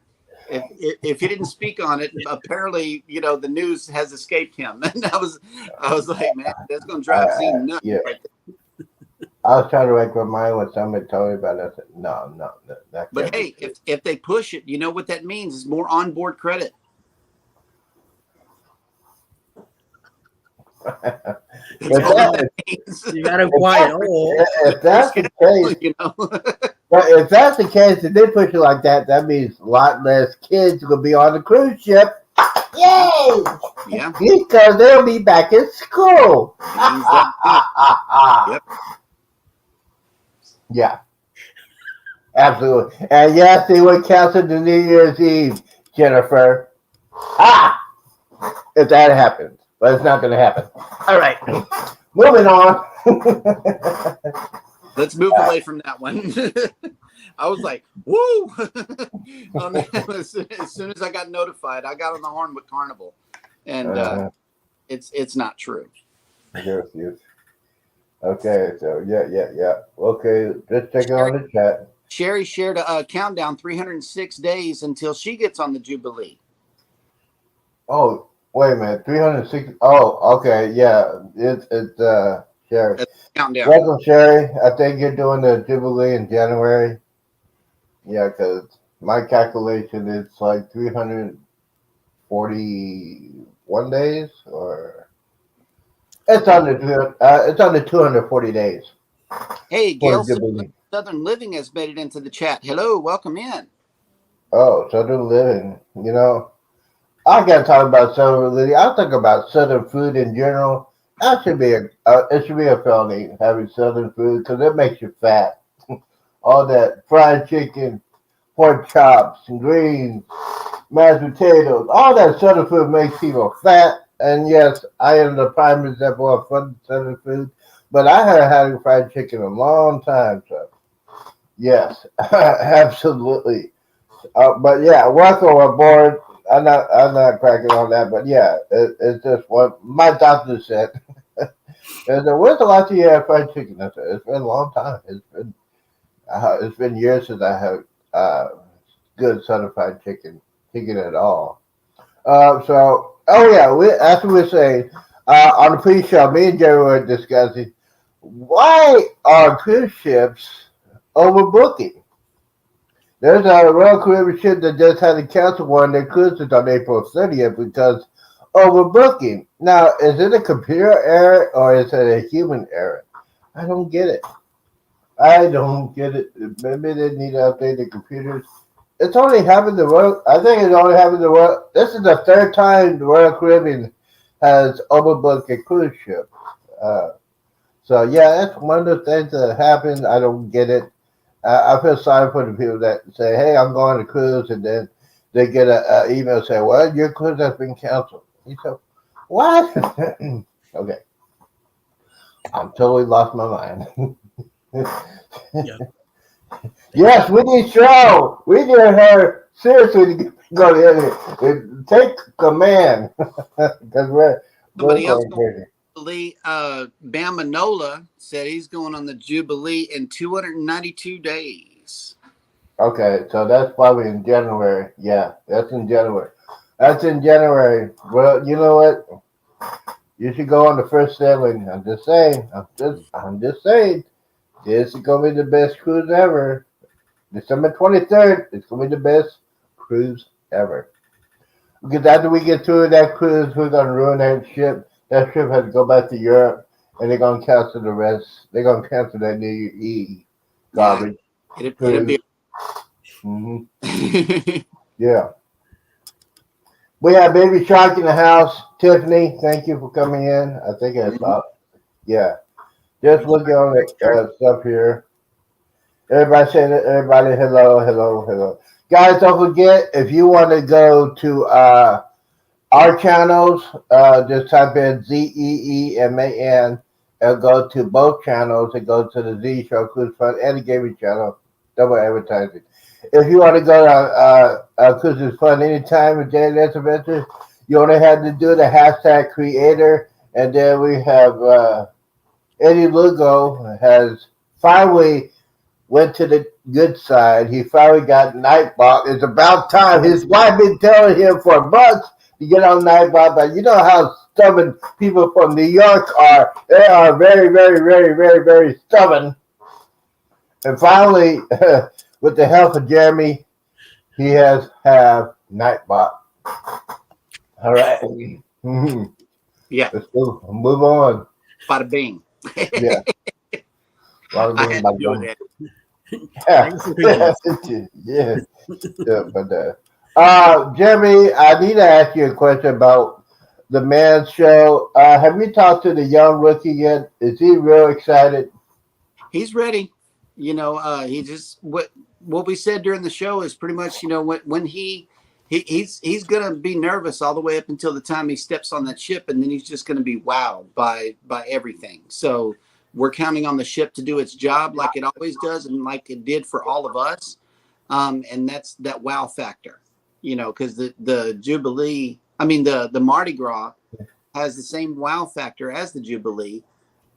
If he didn't speak on it, apparently, the news has escaped him, and I was like, man, that's going to drive ZEE nuts. Yeah. Right there. I was trying to make my mind when somebody told me about it. I said, no. But hey, if they push it, you know what that means is more onboard credit. You gotta quiet. If that's the case, but if that's the case, if they push it like that, that means a lot less kids will be on the cruise ship. Yay! Yeah. Because they'll be back in school. Yep. Yeah. Absolutely. And yes, they would cancel the New Year's Eve, Jennifer. If that happens. But it's not going to happen. All right. Moving on. Let's move away from that one. I was like, woo! As soon as I got notified, I got on the horn with Carnival. And it's not true. Yes. Okay, so yeah. Okay, let's check it on the chat. Sherry shared a countdown 306 days until she gets on the Jubilee. Oh, wait a minute, 360. Oh, okay, yeah. It's Sherry. Countdown. Welcome, Sherry. I think you're doing the Jubilee in January. Yeah, because my calculation is like 341 days, or it's under 240 days. Hey, Gail, Southern Living has made it into the chat. Hello, welcome in. Oh, Southern Living. I got to talk about Southern Living. I'll talk about Southern food in general. That should be it should be a felony having Southern food because it makes you fat. All that fried chicken, pork chops, and greens, mashed potatoes, all that Southern food makes people fat. And yes, I am the prime example of fun Southern food, but I haven't had fried chicken in a long time. So yes, absolutely. But yeah, welcome aboard. I'm not cracking on that, but yeah, it's just what my doctor said. And when's the last time you had fried chicken? I said, it's been a long time. It's been It's been years since I had good certified chicken at all. Oh yeah, as we were saying on the pre-show, me and Jerry were discussing why are cruise ships overbooking. There's a Royal Caribbean ship that just had to cancel one of their cruises on April 30th because overbooking. Now, is it a computer error or is it a human error? I don't get it. I don't get it. Maybe they need to update the computers. It's only happened to Royal. I think it's only happened to Royal. This is the third time the Royal Caribbean has overbooked a cruise ship. Uh, so yeah, that's one of the things that happened. I don't get it. I feel sorry for the people that say, "Hey, I'm going to cruise," and then they get a email saying, "Well, your cruise has been canceled." You say, "What?" Okay, I'm totally lost my mind. Yeah. Yes, we need show. We need her seriously to go to and take command because we're Somebody else going crazy. Jubilee, Bam Manola said he's going on the Jubilee in 292 days. Okay, so that's probably in January. Yeah, that's in January. That's in January. Well, you know what? You should go on the first sailing. I'm just saying. I'm just saying. This is gonna be the best cruise ever. December 23rd. It's gonna be the best cruise ever. Because after we get through that cruise, we're gonna ruin that ship. That ship has to go back to Europe, and they're gonna cancel the rest. They're gonna cancel that New Year's garbage. It'll be. Hmm. Yeah. We have Baby Shark in the house. Tiffany, thank you for coming in. I think I thought, yeah. Just looking on the stuff here. Everybody saying it. Everybody, hello, hello, hello. Guys, don't forget, if you want to go to our channels, just type in ZEEMAN and go to both channels and go to the Z Show Cruise Fun and the Gaming channel. Double advertising. If you want to go to Cruise Fun anytime with JNS Adventures, you only have to do the hashtag creator. And then we have Eddie Lugo has finally went to the good side. He finally got Nightbot. It's about time. His wife been telling him for months to get on Nightbot, but you know how stubborn people from New York are. They are very, very, very, very, very stubborn. And finally, with the help of Jeremy, he has have Nightbot. All right. Mm-hmm. Yeah. Let's move on. Bada bing. Yeah. I had to do it. Yeah. But Jeremy, I need to ask you a question about the man's show. Have you talked to the young rookie yet? Is he real excited? He's ready. You know, he just what we said during the show is pretty much, you know, when he's gonna be nervous all the way up until the time he steps on that ship, and then he's just gonna be wowed by everything. So we're counting on the ship to do its job like it always does, and like it did for all of us. And that's that wow factor, you know, because the Jubilee, I mean the Mardi Gras has the same wow factor as the Jubilee.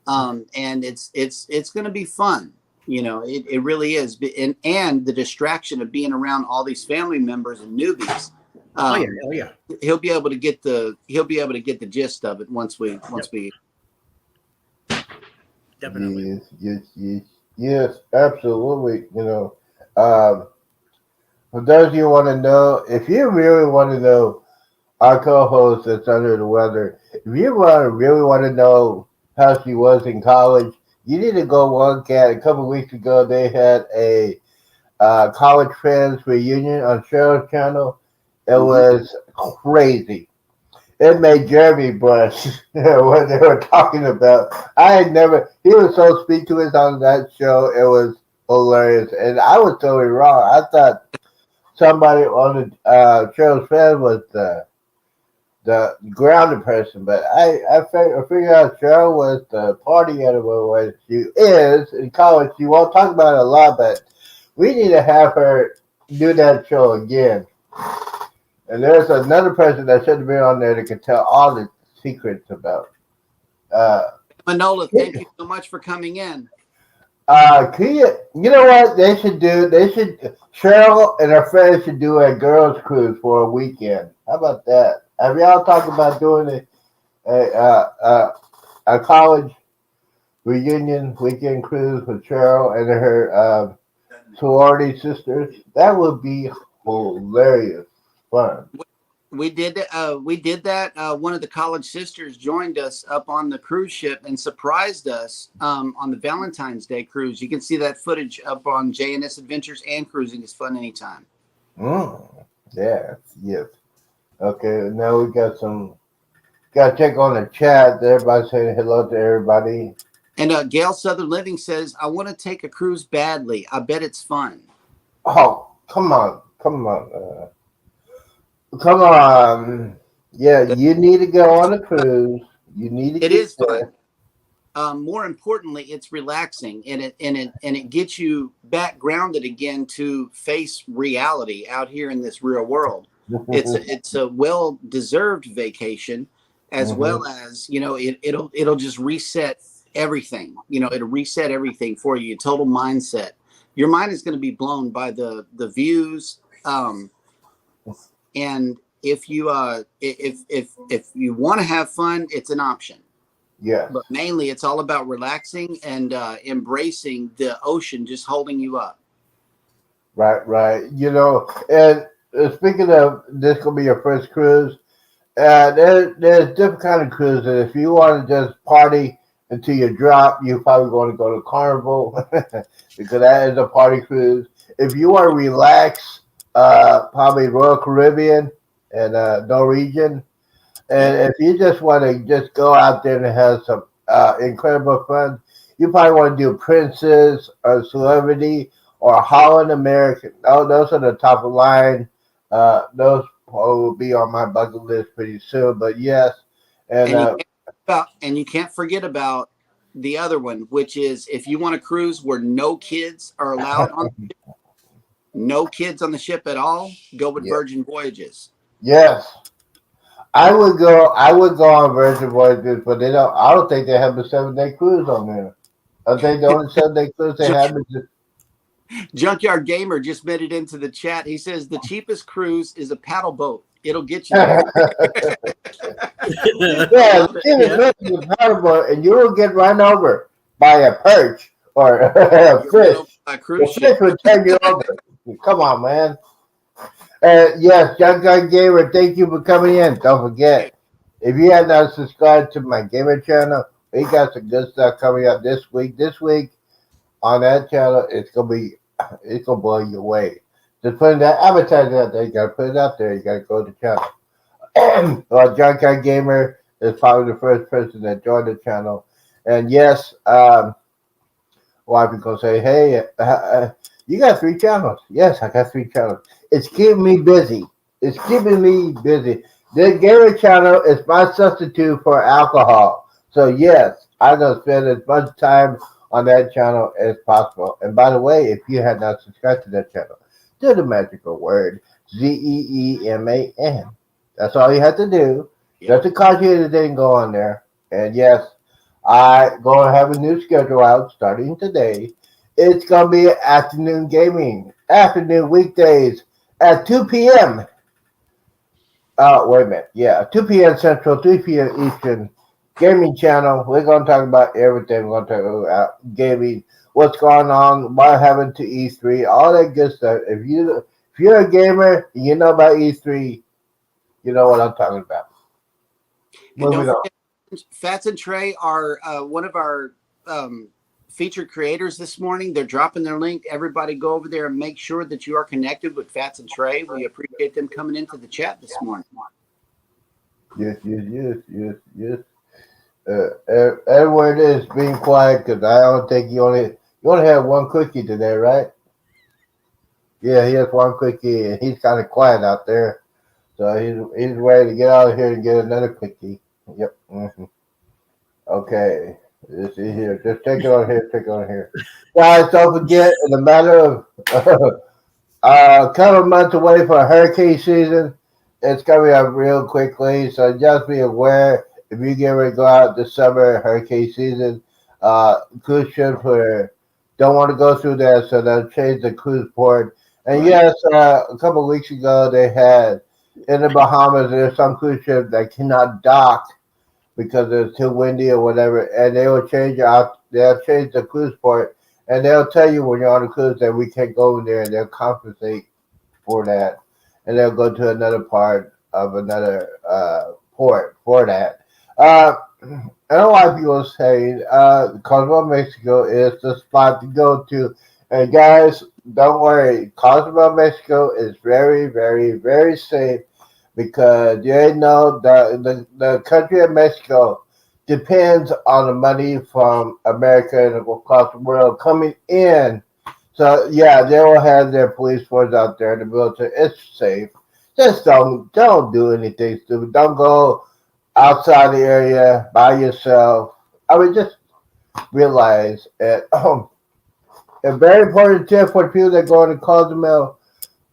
And it's going to be fun. You know, it really is. And the distraction of being around all these family members and newbies. Oh yeah. He'll be able to get the gist of it once we Definitely. Yes, absolutely. You know, for those of you who want to know, if you really want to know our co-host that's under the weather, if you really want to know how she was in college, you need to go look at. A couple of weeks ago, they had a college friends reunion on Cheryl's channel. It was crazy. It made Jeremy blush what they were talking about. He was so speechless on that show. It was hilarious. And I was totally wrong. I thought somebody on the Cheryl's friends was the grounded person, but I figured out Cheryl was the party animal when she is in college. She won't talk about it a lot, but we need to have her do that show again. And there's another person that should have been on there that can tell all the secrets about. Manola, thank you so much for coming in. Kia, you know what they should do? They should Cheryl and her friends should do a girls cruise for a weekend. How about that? Have y'all talked about doing a college reunion weekend cruise with Cheryl and her sorority sisters? That would be hilarious fun. We did that. One of the college sisters joined us up on the cruise ship and surprised us on the Valentine's Day cruise. You can see that footage up on JNS Adventures and Cruising is Fun Anytime. Yes, yes. Okay, now we got some. Got to check on the chat. Everybody saying hello to everybody. And Gail Southern Living says, "I want to take a cruise badly. I bet it's fun." Oh, come on, come on. Come on. Yeah, you need to go on a cruise. You need to It get is there. fun. More importantly, it's relaxing and it gets you back grounded again to face reality out here in this real world. It's a well deserved vacation, as well as it'll just reset everything. It'll reset everything for you. Total mindset. Your mind is going to be blown by the views. And if you want to have fun, it's an option. Yeah. But mainly, it's all about relaxing and embracing the ocean, just holding you up. Right, right. And speaking of this, gonna be your first cruise. There's different kind of cruises. If you want to just party until you drop, you probably want to go to Carnival because that is a party cruise. If you want to relax, probably Royal Caribbean and Norwegian. And if you just want to just go out there and have some incredible fun, you probably want to do Princess or Celebrity or Holland American. Oh, those are the top of line. Those will be on my bucket list pretty soon. But yes, and And you can't forget about the other one, which is if you want a cruise where no kids are allowed on the ship, no kids on the ship at all, go with Virgin Voyages. yes, I would go. I would go on Virgin Voyages, but they don't. I don't think they have a 7-day cruise on there. I think the only 7-day cruise they have is just. Junkyard Gamer just made it into the chat. He says the cheapest cruise is a paddle boat. It'll get you there. Yeah, the paddle boat, and you will get run over by a perch or a fish. A cruise The fish ship. would turn you over. Come on, man. Yes, Junkyard Gamer, thank you for coming in. Don't forget, if you have not subscribed to my gamer channel, we got some good stuff coming up this week. This week on that channel, it's gonna blow you away. Just putting that advertising out there, you gotta put it out there. You gotta go to the channel. Well, Junkyard Gamer is probably the first person that joined the channel, and yes, wife is gonna say, "Hey, you got 3 channels." Yes, I got 3 channels. It's keeping me busy. It's keeping me busy. The gamer channel is my substitute for alcohol. So yes, I'm gonna spend as much time on that channel as possible. And by the way, if you have not subscribed to that channel, do the magical word ZEEMAN. That's all you have to do. Just to cause you that didn't go on there. And yes, I gonna have a new schedule out starting today. It's gonna be afternoon gaming, afternoon weekdays at 2 p.m. Wait a minute. Yeah, 2 p.m. Central, 3 p.m. Eastern gaming channel. We're gonna talk about everything. We're gonna talk about gaming, what's going on, what happened to E3, all that good stuff. If you're a gamer and you know about E3, you know what I'm talking about. And don't forget, Fats and Trey are one of our featured creators this morning. They're dropping their link. Everybody go over there and make sure that you are connected with Fats and Trey. We appreciate them coming into the chat this morning. Yes. Edward is being quiet because I don't think you only have one quickie today, right? Yeah, he has one quickie and he's kind of quiet out there. So he's ready to get out of here and get another quickie. Yep. Okay. Let's see here. Just take it on here. Guys, don't forget, in a matter of a couple months away for hurricane season, it's coming up real quickly. So just be aware if you get ready to go out this summer, hurricane season, cruise ship for don't want to go through that, so they'll change the cruise port. And Right. yes, a couple of weeks ago they had in the Bahamas there's some cruise ships that cannot dock because it's too windy or whatever, and they will change out. They'll change the cruise port, and they'll tell you when you're on a cruise that we can't go in there, and they'll compensate for that, and they'll go to another part of another port for that. I know a lot of people say Cozumel, Mexico is the spot to go to. And guys, don't worry, Cozumel, Mexico is very, very, very safe because you know the country of Mexico depends on the money from America and across the world coming in. So yeah, they will have their police force out there, the military. It's safe. Just don't do anything stupid. Don't go outside the area by yourself. I mean, just realize that a very important tip for people that go into Cozumel.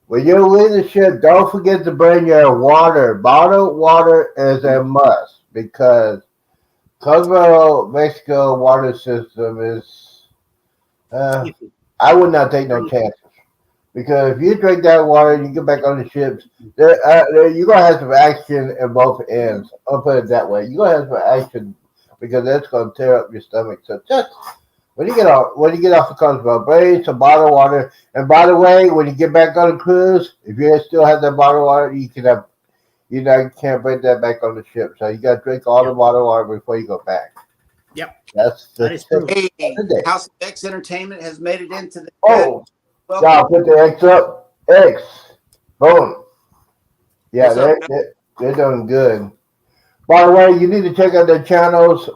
When you leave the ship, don't forget to bring your water. Bottled water is a must because Cozumel, Mexico water system is. Uh, I would not take no chances because if you drink that water and you get back on the ships, you're gonna have some action in both ends. I'll put it that way. You're gonna have some action because that's gonna tear up your stomach. So just when you get off the Cozumel, bring some bottled water. And by the way, when you get back on the cruise, if you still have that bottled water, you can't bring that back on the ship. So you got to drink all the bottled water before you go back. Yep. That's the That is true. tip Hey, of the day. House of X Entertainment has made it into the chat. Oh, Welcome. y'all put the X up. X. Boom. Yeah, What's up, they're doing good. By the way, you need to check out their channels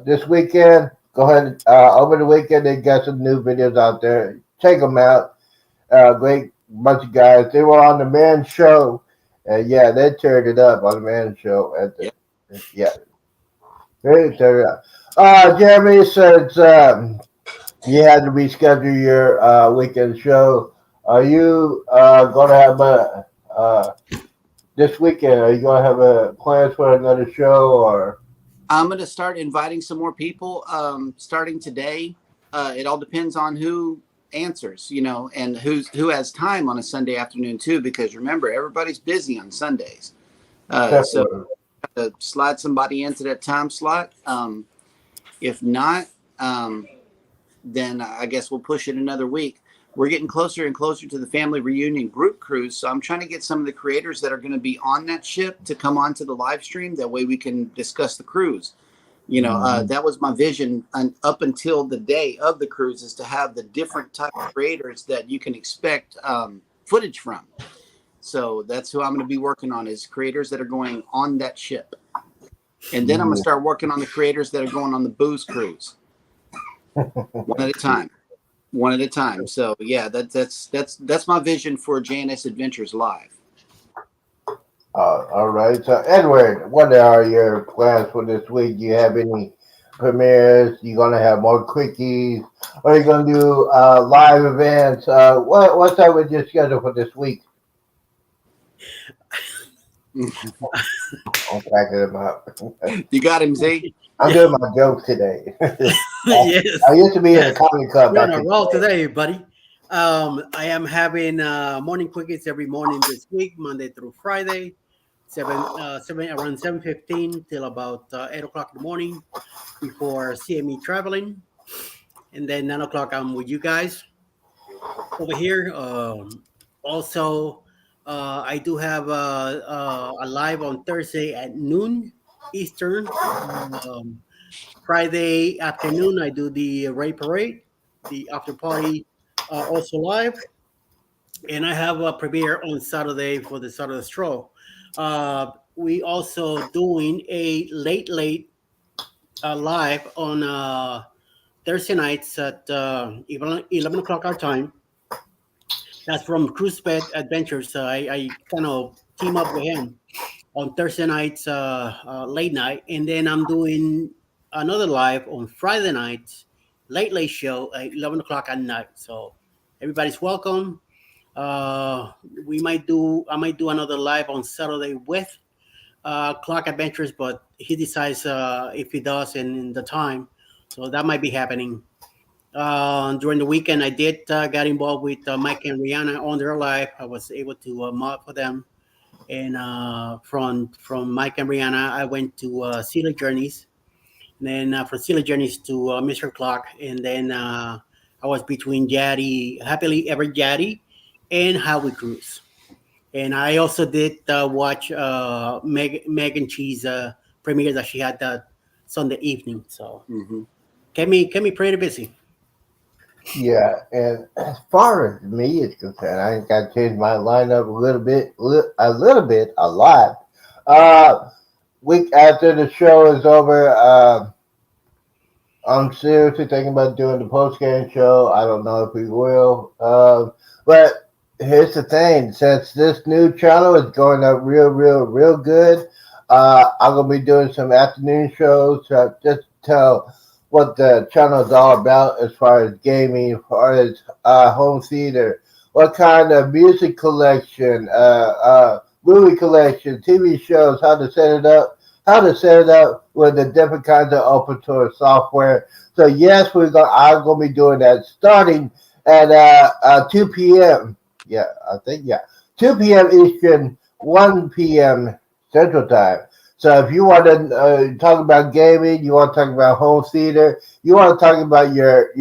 this weekend. Go ahead. Over the weekend, they got some new videos out there. Check them out. Great bunch of guys. They were on the Man Show. Yeah, they turned it up on the Man Show. Yeah, they turned it up. Jeremy, since you had to reschedule your weekend show, are you going to have this weekend? Are you going to have plans for another show or? I'm going to start inviting some more people starting today. It all depends on who answers, and who has time on a Sunday afternoon too, because remember, everybody's busy on Sundays. So slide somebody into that time slot. If not, then I guess we'll push it another week. We're getting closer and closer to the family reunion group cruise. So I'm trying to get some of the creators that are going to be on that ship to come onto the live stream. That way we can discuss the cruise. That was my vision up until the day of the cruise, is to have the different type of creators that you can expect footage from. So that's who I'm going to be working on, is creators that are going on that ship. And then I'm going to start working on the creators that are going on the booze cruise. One at a time. So yeah, that's my vision for JNS Adventures Live. All right. So Edward, what are your plans for this week? Do you have any premieres? You gonna have more quickies? Or are you gonna do live events? What's up with your schedule for this week? I'm cracking him up. You got him, Z? I'm doing my jokes today. Yes. I used to be in a comedy club. You're on back a in roll the day. today, buddy. I am having morning quickies every morning this week, Monday through Friday, around 7:15 till about 8 o'clock in the morning before CME traveling, and then 9 o'clock I'm with you guys over here. Also, I do have a live on Thursday at noon Eastern. Um, Friday afternoon, I do the Ray Parade, the after party, also live, and I have a premiere on Saturday for the Saturday Stroll. We also doing a late live on Thursday nights at 11 o'clock our time. That's from Cruise Pet Adventures. I kind of team up with him on Thursday nights, late night, and then I'm doing another live on Friday night, late show at 11 o'clock at night. So everybody's welcome. I might do another live on Saturday with Clark Adventures, but he decides if he does and in the time. So that might be happening. During the weekend, I did got involved with Mike and Rihanna on their live. I was able to mod for them, and from Mike and Rihanna, I went to Sila Journeys, and then from Sila Journeys to Mr. Clark, and then I was between Jaddy, Happily Ever Jaddy, and Howie Cruz. And I also did watch Meg and Cheese premiere that she had that Sunday evening. So Mm-hmm. kept me pretty busy. Yeah, and as far as me is concerned, I ain't got to change my lineup a little bit, a lot. Uh, Week after the show is over, I'm seriously thinking about doing the post game show. I don't know if we will. But here's the thing: since this new channel is going up real good, I'm gonna be doing some afternoon shows. Just tell what the channel is all about as far as gaming, as far as home theater, what kind of music collection, movie collection, TV shows, how to set it up, with the different kinds of open source software. So yes, I'm gonna be doing that starting at 2 p.m. Yeah, I think 2 p.m. Eastern, 1 p.m. Central Time. So if you want to talk about gaming, you want to talk about home theater, you want to talk about your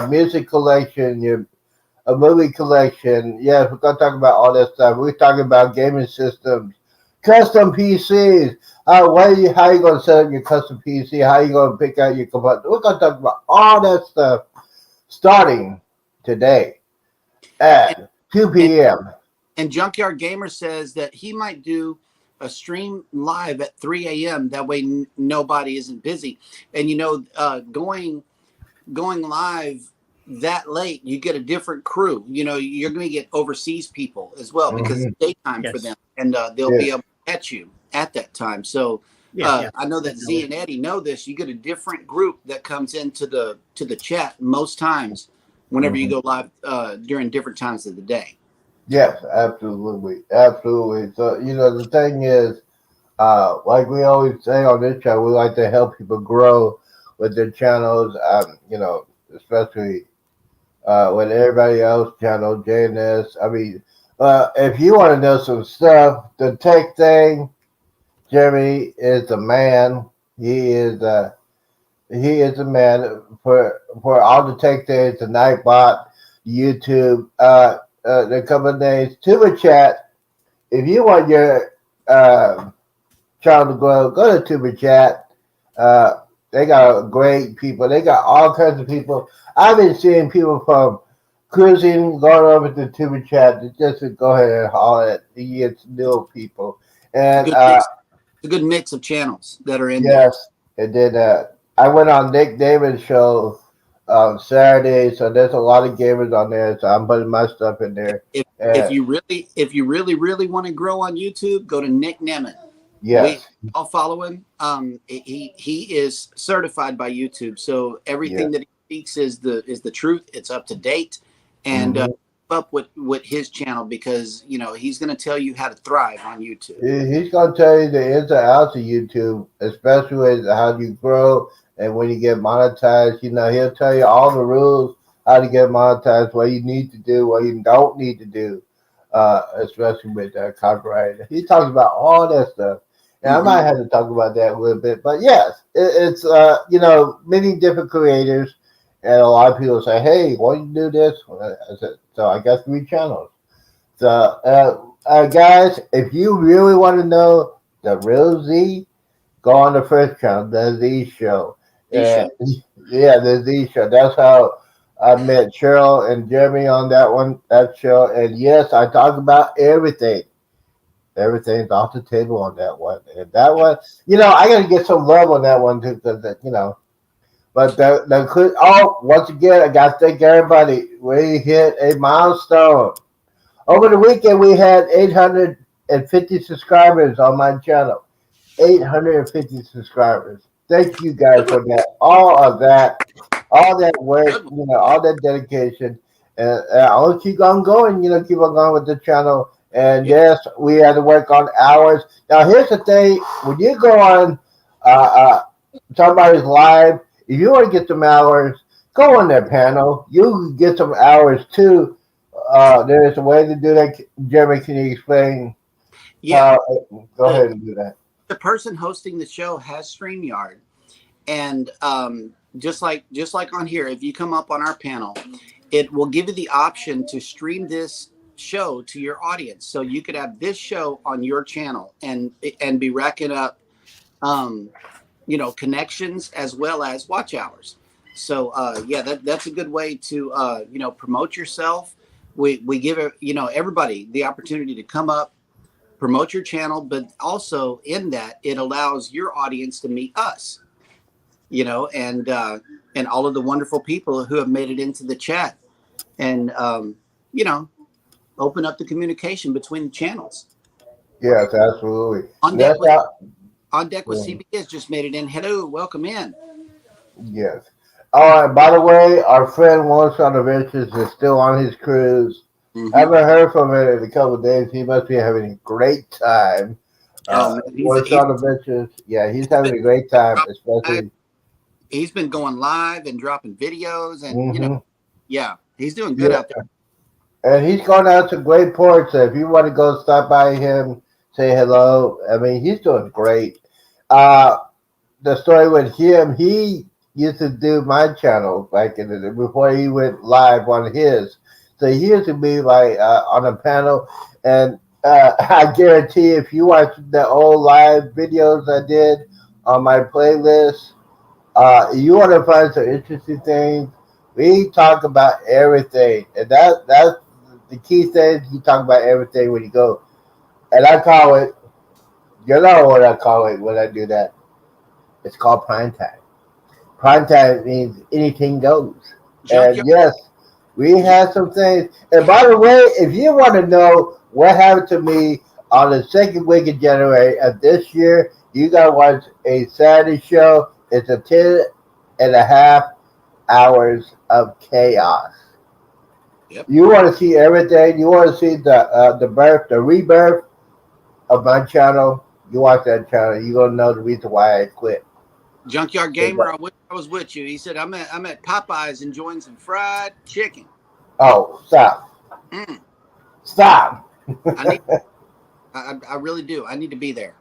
music collection, your a movie collection. Yes, we're gonna talk about all that stuff. We're talking about gaming systems, custom PCs. How you gonna set up your custom PC? How you gonna pick out your components? We're gonna talk about all that stuff starting today And, at 2 and p.m. and Junkyard Gamer says that he might do a stream live at 3 a.m. That way nobody isn't busy. And going live that late, you get a different crew. You're going to get overseas people as well because Mm-hmm. it's daytime for Yes. them, and they'll Yes. be able to catch you at that time. So Yeah. I know that Z Definitely. and Eddie know this. You get a different group that comes into the chat most times whenever you Mm-hmm. go live during different times of the day. Yes, absolutely, absolutely. So the thing is, like we always say on this show, we like to help people grow with their channels. Especially with everybody else channel, JNS. I mean, if you want to know some stuff, the tech thing, Jeremy is a man. He is a man for all the tech things, the Nightbot, YouTube, the couple of days, Tuba Chat. If you want your channel to grow, go to Tuba Chat. They got great people. They got all kinds of people. I've been seeing people from cruising going over to Tuba Chat just to go ahead and holler at the new people. It's a And good mix. It's a good mix of channels that are in there. yes, it did. I went on Nick David's show on Saturday, so there's a lot of gamers on there. So I'm putting my stuff in there. If Uh, if you really want to grow on YouTube, go to Nick Nemeth. We yes, all follow him. He is certified by YouTube, so yes. everything that he speaks is the truth. It's up to date, and Hmm. up with his channel because he's going to tell you how to thrive on YouTube. He's gonna tell you the ins and outs of YouTube, especially how you grow and when you get monetized. He'll tell you all the rules how to get monetized, what you need to do, what you don't need to do, especially with copyright. He talks about all that stuff, and I Hmm. might have to talk about that a little bit. But yes, it's many different creators, and a lot of people say, "Hey, why don't you do this?" I said, so I got 3 channels. So, guys, if you really want to know the real Z, go on the first channel, the Z Show. He show. Yeah, the Z Show. That's how I met Cheryl and Jeremy on that show. And yes, I talk about everything. Everything's off the table on that one. And that one, I got to get some love on that one too, because. But once again, I got to thank everybody. We hit a milestone. Over the weekend, we had 850 subscribers on my channel. 850 subscribers. Thank you guys for that. All that work, Good one. all that dedication. And I'll keep on going, keep on going with the channel. And Yeah. yes, we had to work on hours. Now, here's the thing: when you go on somebody's live, if you want to get some hours, Go on their panel. You can get some hours too. There's a way to do that. Jeremy, can you explain Yeah, how? Go the ahead and do that. the person hosting the show has StreamYard, and just like on here, if you come up on our panel, it will give you the option to stream this show to your audience, so you could have this show on your channel and be racking up um, connections as well as watch hours. So yeah, that's a good way to promote yourself. We give everybody the opportunity to come up, promote your channel, but also in that it allows your audience to meet us, and all of the wonderful people who have made it into the chat, and you know open up the communication between the channels. Yes, absolutely. On deck That's with how. on deck with Yeah, CBS just made it in. Hello, welcome in. yes. All right. By the way, our friend Los Adventures is still on his cruise. I Hmm. haven't heard from him in a couple of days. He must be having a great time. Oh man, Los Adventures, yeah, he's having a great time, live. especially. He's been going live and dropping videos, and Hmm. yeah, he's doing good Yeah, out there. and he's going out to great ports. So if you want to go stop by him, say hello. I mean, he's doing great. Uh, the story with him, he used to do my channel back in the before he went live on his. So he used to be like on a panel, and I guarantee if you watch the old live videos I did on my playlist, you want to find some interesting things. We talk about everything, and that's the key thing. You talk about everything when you go, and I call it. You know what I call it when I do that? It's called prime time. Prime time means anything goes. And Junkyard. yes, we had some things. And by the way, if you want to know what happened to me on the second week of January of this year, you got to watch a Saturday show. It's a 10.5 hours of chaos. Yep. You want to see everything. You want to see the rebirth of my channel. You watch that channel. You're going to know the reason why I quit. Junkyard Gamer, I wish I was with you. He said, I'm at Popeyes enjoying some fried chicken. Oh, stop. Mm, Stop. I need, I really do. I need to be there.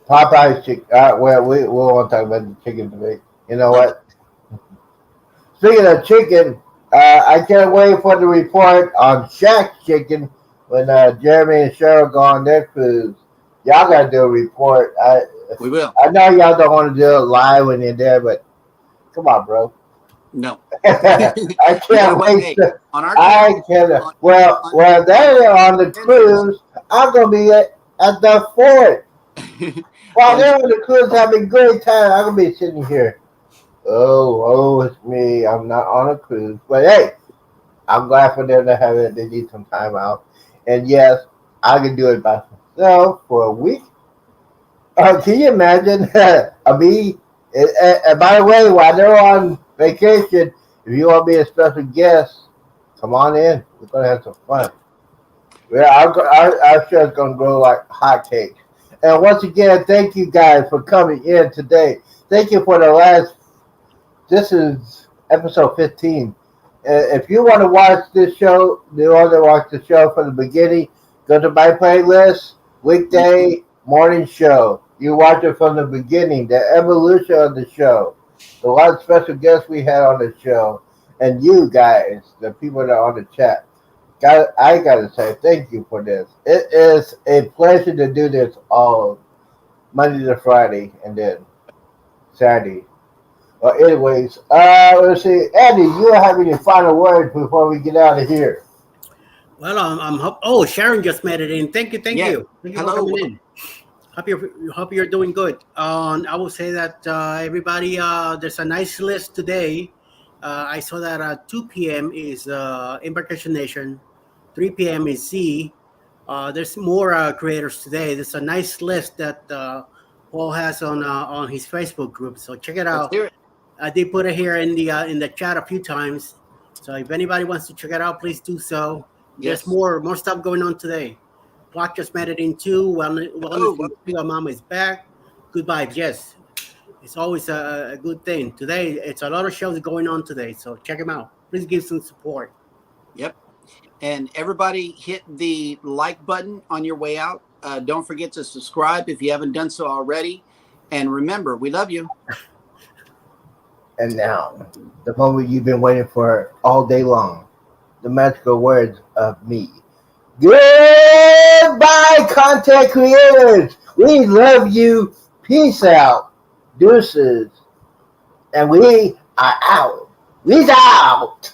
Popeye's chicken. Well, we won't talk about the chicken today. You know Okay. what? Speaking of chicken, I can't wait for the report on Shaq's chicken when Jeremy and Cheryl go on their cruise. Y'all got to do a report. We will. I know y'all don't want to do it live when you're there, but come on, bro. No. I You gotta can't wait. wait. Hey, To, on our I channel, can't. on, Well, they're on the Adventures. cruise. I'm gonna be at the fort. While on they're on the cruise having a great time, I'm gonna be sitting here. Oh, it's me. I'm not on a cruise. But hey, I'm glad for them to have it. They need some time out. And yes, I can do it by myself for a week. Can you imagine me? And by the way, while they're on vacation, if you want to be a special guest, come on in. We're going to have some fun. Yeah, our show's going to grow like hotcakes. And once again, thank you guys for coming in today. Thank you for the last. This is episode 15. If you want to watch this show, you want to watch the show from the beginning, go to my playlist, weekday morning show. You watch it from the beginning, the evolution of the show, the lot of special guests we had on the show, and you guys, the people that are on the chat. I gotta say thank you for this. It is a pleasure to do this all Monday to Friday and then Saturday. Well, anyways, let's see. Andy, you have any final words before we get out of here? Well, oh, Sharon just made it in. Thank you, yeah. thank you for Hello. coming in. Hope you're doing good. I will say that everybody, there's a nice list today. I saw that 2 p.m. is Embarkation Nation, 3 p.m. is ZEE. There's more creators today. There's a nice list that Paul has on his Facebook group. So check it Let's out. hear it. I did put it here in the chat a few times. So if anybody wants to check it out, please do so. There's Yes. more stuff going on today. Clock just made it in too. Wellness Oh, with Pure Mama is back. Good vibes, yes. It's always a good thing. Today, it's a lot of shows going on today, so check them out. Please give some support. Yep. And everybody hit the like button on your way out. Don't forget to subscribe if you haven't done so already. And remember, we love you. And now, the moment you've been waiting for all day long, the magical words of me. Goodbye, content creators. We love you. Peace out. Deuces. And we are out. We's out.